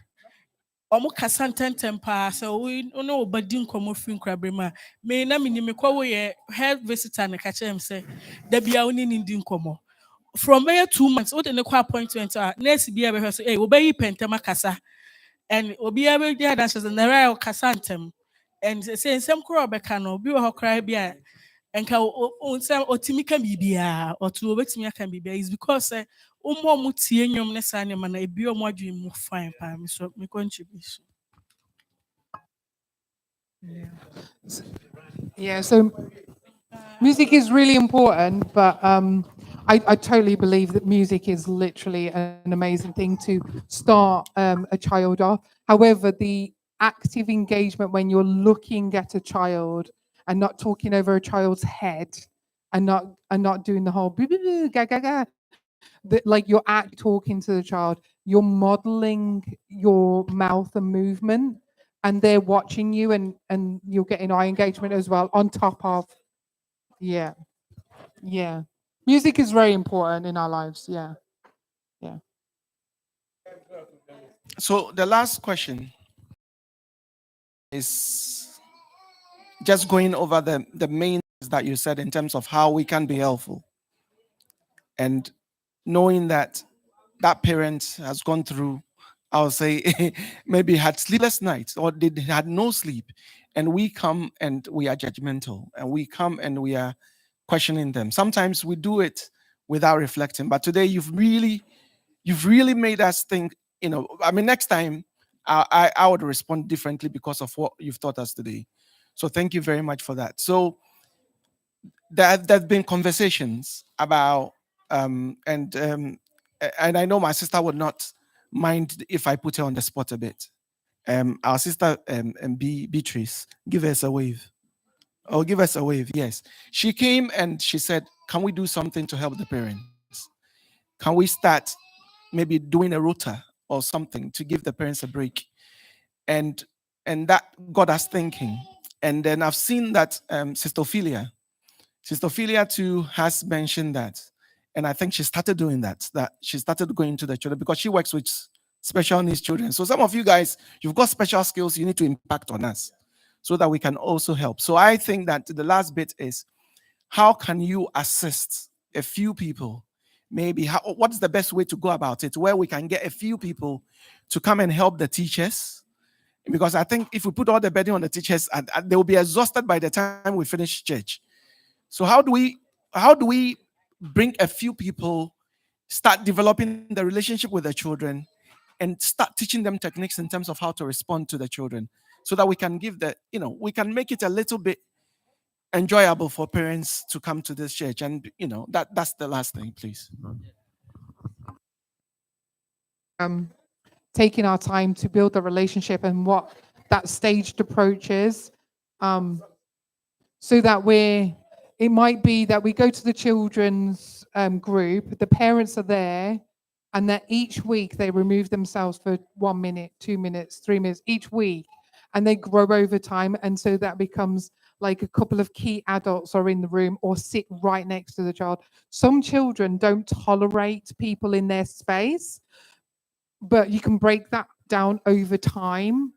Omo kasa ntɛntɛm paa sɛ ɔne ɔbɛdi nkɔmmɔ firi nkrabe mu a me na menim mekɔ woyɛ health visitor ne ka kyerɛ m sɛ da bia wo ne ne di nkɔmmɔ from bɛyɛ 2 months wode ne kɔ appointment a nurse bia bɛhwɛ so wobɛyi pɛntɛm akasa and obiara bɛdi adanse sɛ nara a ɔkasa ntɛm and sɛ nsɛm koro a ɔbɛka no obi wɔ hɔ koraa bi a enka nsɛm otimi ka biribiara ɔto obɛtumi aka biribiara is because sɛ ụmụ mu tie nnwom ne saa nneɛma na ebi ọmụ adwene mu fine paa me so me contribution. Yeah, so music is really important, but I totally believe that music is literally an amazing thing to start a child off. However, the active engagement when you're looking at a child and not talking over a child's head and not doing the whole boo, boo, boo, ga, ga, ga, that like you're actually talking to the child, you're modeling your mouth and movement, and they're watching you, and you're getting eye engagement as well on top of yeah music is very important in our lives. Yeah. So the last question is just going over the main things that you said in terms of how we can be helpful, and knowing that that parent has gone through, I'll say, maybe had sleepless nights or they had no sleep, and we come and we are judgmental, and we come and we are questioning them. Sometimes we do it without reflecting, but today you've really made us think. I mean, next time I would respond differently because of what you've taught us today. So thank you very much for that. So there've been conversations about and I know my sister would not mind if I put her on the spot a bit. Our sister Beatrice, give us a wave. Oh, give us a wave. Yes, she came and she said, "Can we do something to help the parents? Can we start maybe doing a rota or something to give the parents a break?" And that got us thinking. And then I've seen that Sister Ophelia too has mentioned that. And I think she started doing that she started going to the children because she works with special needs children. So some of you guys, you've got special skills you need to impact on us so that we can also help. So I think that the last bit is, how can you assist a few people? Maybe what's the best way to go about it, where we can get a few people to come and help the teachers? Because I think if we put all the burden on the teachers, they will be exhausted by the time we finish church. So how do we bring a few people, start developing the relationship with the children, and start teaching them techniques in terms of how to respond to the children, so that we can we can make it a little bit enjoyable for parents to come to this church. And that's the last thing, please. Taking our time to build the relationship and what that staged approach is, so that it might be that we go to the children's group, the parents are there, and that each week they remove themselves for 1 minute, 2 minutes, 3 minutes each week, and they grow over time. And so that becomes like a couple of key adults are in the room or sit right next to the child. Some children don't tolerate people in their space, but you can break that down over time.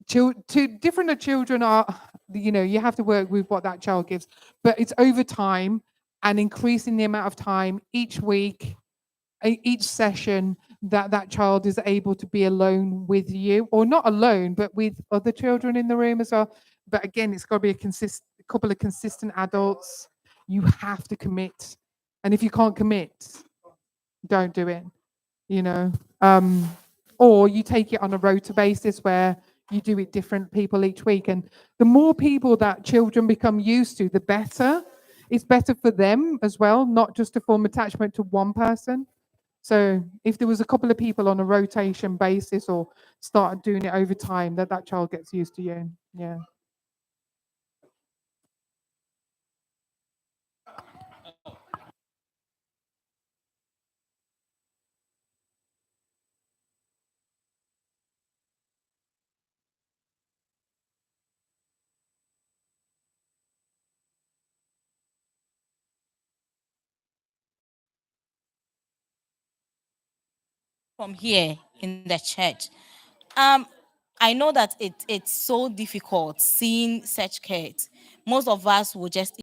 Different children are, you have to work with what that child gives, but it's over time and increasing the amount of time each week, each session, that child is able to be alone with you, or not alone, but with other children in the room as well. But again, it's got to be a couple of consistent adults. You have to commit, and if you can't commit, don't do it. Or you take it on a rota basis where you do it different people each week. And the more people that children become used to, the better. It's better for them as well, not just to form attachment to one person. So if there was a couple of people on a rotation basis, or start doing it over time, that child gets used to you. Yeah. From here in the church, I know that it's so difficult seeing such kids. Most of us will just,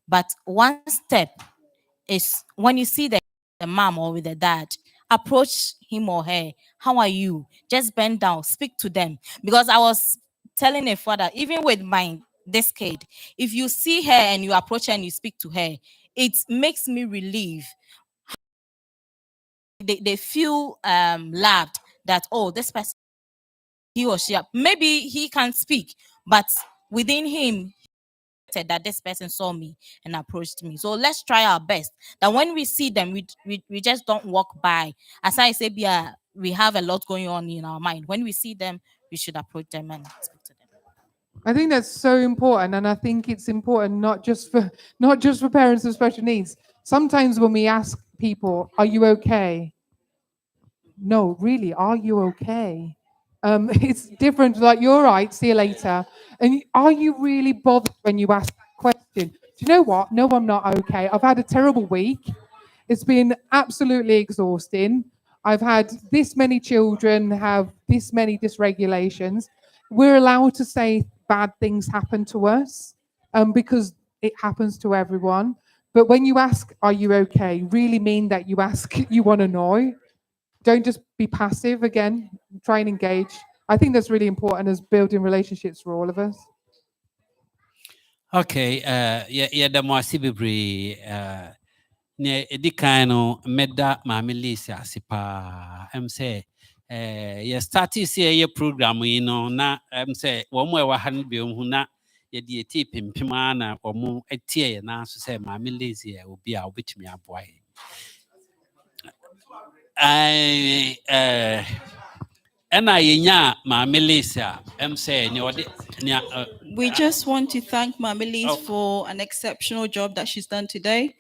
but one step is when you see the mom or with the dad, approach him or her. How are you? Just bend down, speak to them. Because I was telling a father, even with this kid, if you see her and you approach her and you speak to her, it makes me relieve. They feel loved, that, oh, this person, he or she, maybe he can't speak, but within him, said that this person saw me and approached me. So let's try our best that when we see them, we just don't walk by. As I say, we have a lot going on in our mind. When we see them, we should approach them and speak to them. I think that's so important, and I think it's important not just for parents with special needs. Sometimes when we ask people, "Are you okay?" No, really, are you okay? It's different. Like, you're right. See you later. And are you really bothered when you ask that question? Do you know what? No, I'm not okay. I've had a terrible week. It's been absolutely exhausting. I've had this many children have this many dysregulations. We're allowed to say bad things happen to us because it happens to everyone. But when you ask, "Are you okay?" really mean that you ask, you want to know. Don't just be passive. Again, try and engage. I think that's really important as building relationships for all of us. Okay, yeah, the more sibibri, ne edikano meda mami Lisa sipa. Say, yeah, started see a program, na say, one way wa han bi huna, ye di eti pimpimana or mu etie na so say mami Lisa will be a bit me a boy. And I mami Lisa, say, We just want to thank Mami Liz for an exceptional job that she's done today.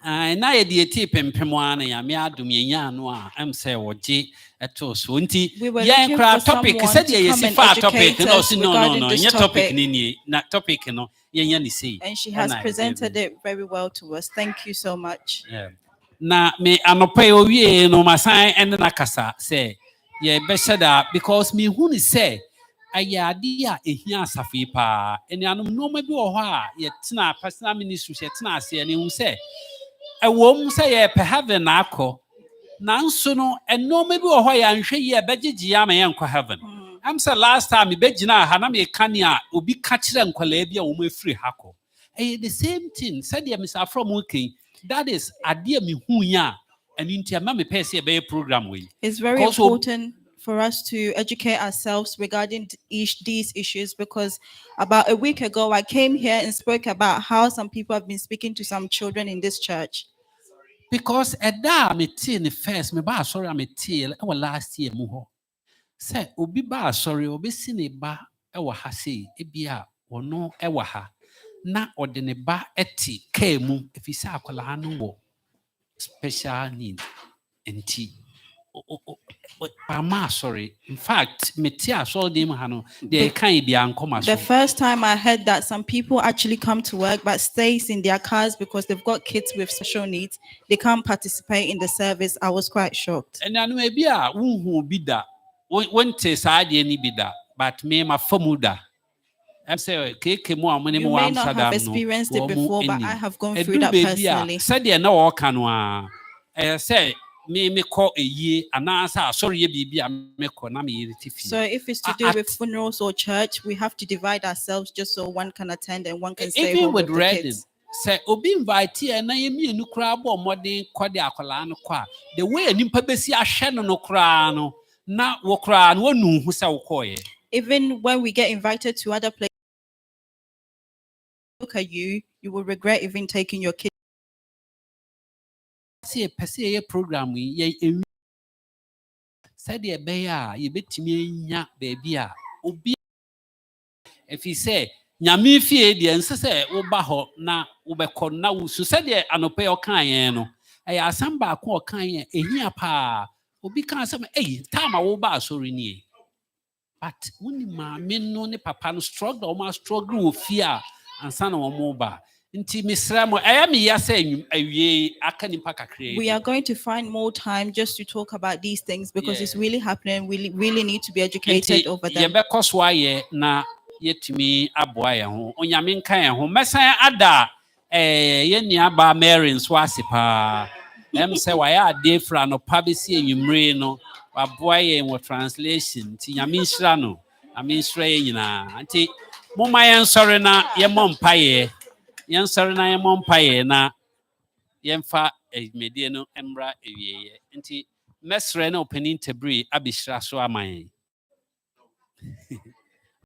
Na ye di eti pimpimana ya me adum ye no a say woje eto so nti We were ye looking kra for topic someone said to ye come si and fa topic educate no us si no regarding this ye topic topic. ni na topic no ye nya ni sei, And she has presented it very well to us. Thank you so much. yeah. Na me anopa o wie no masan and na kasa say ye be da because me hu ni say ayade a ehia asafi pa enianom no ma bi wo ho a ye tena personal ministry ye tena ase eni hu say ewom say ye pe heaven na akọ nanso no eno ma bi wo ho ya nhwe ye begigi ya ma ye nkọ heaven. I'm say last time me begina ha na me kan ya obi ka kire nkwala bi a wo ma free ha kọ. The same thing said ye Mr. From working. That is idea me hu ya and into me pay say be program we. It's very important for us to educate ourselves regarding these issues, because about a week ago I came here and spoke about how some people have been speaking to some children in this church. Because at that me teen first me ba sorry me teen last year mu ho. Say obi ba sorry obi si ne ba ha sei ebia ono ha na ode ne ba eti kaa mu efisa akwala no wo special need enti sorry. In fact, the first time I heard that some people actually come to work but stays in their cars because they've got kids with special needs, they can't participate in the service, I was quite shocked. And I know maybe bida but me ma famuda. I'm saying, you may not have experienced it before, but I have gone through that personally. Said you know canwa. Say me call a year and answer sorry baby so if it's to do with funerals or church, we have to divide ourselves just so one can attend and one can stay home with the kids. Say obi invite and na yemi enu kra bo modern kwade akola no kwa the way nimpa besi ahwe no kra no na wo kra no wonu hu se wo koye. Even when we get invited to other places, look at you will regret even taking your kids. See a program we said ye beya ye betimi nya baby a obi if he say nyame fie de ense se wo ba ho na wo be ko na wo so said ye anope o kan yen no e asam ba ko o kan yen ehia pa obi kan say time wo ba sorry ni but when ma me no ne papa no struggle o ma struggle o fia ansa na wo mo ba Nti misra mo aya me ya say awie aka nipa kakra. We are going to find more time just to talk about these things because it's really happening. We really need to be educated over them. Yebekɔ so ayɛ na yetumi aboa yɛn ho. Onyame nka yɛn ho. Mɛsan ada yɛn nua ba Mary nso ase pa. Sɛ wayɛ ade fra no pa besi enwumre no. Waboa yɛn wɔ translation. Nti nyame nhyira no. Nyame nhyira yɛn nyinaa. Nti momma yɛn sɔre na yɛmmɔ mpaeɛ. Yɛn sɔre na yɛmmɔ mpaeɛ na yɛmfa medie no mmra ewieyɛ. Nti mɛsrɛ na ɔpanin Tabri abɛhyira so ama yɛn.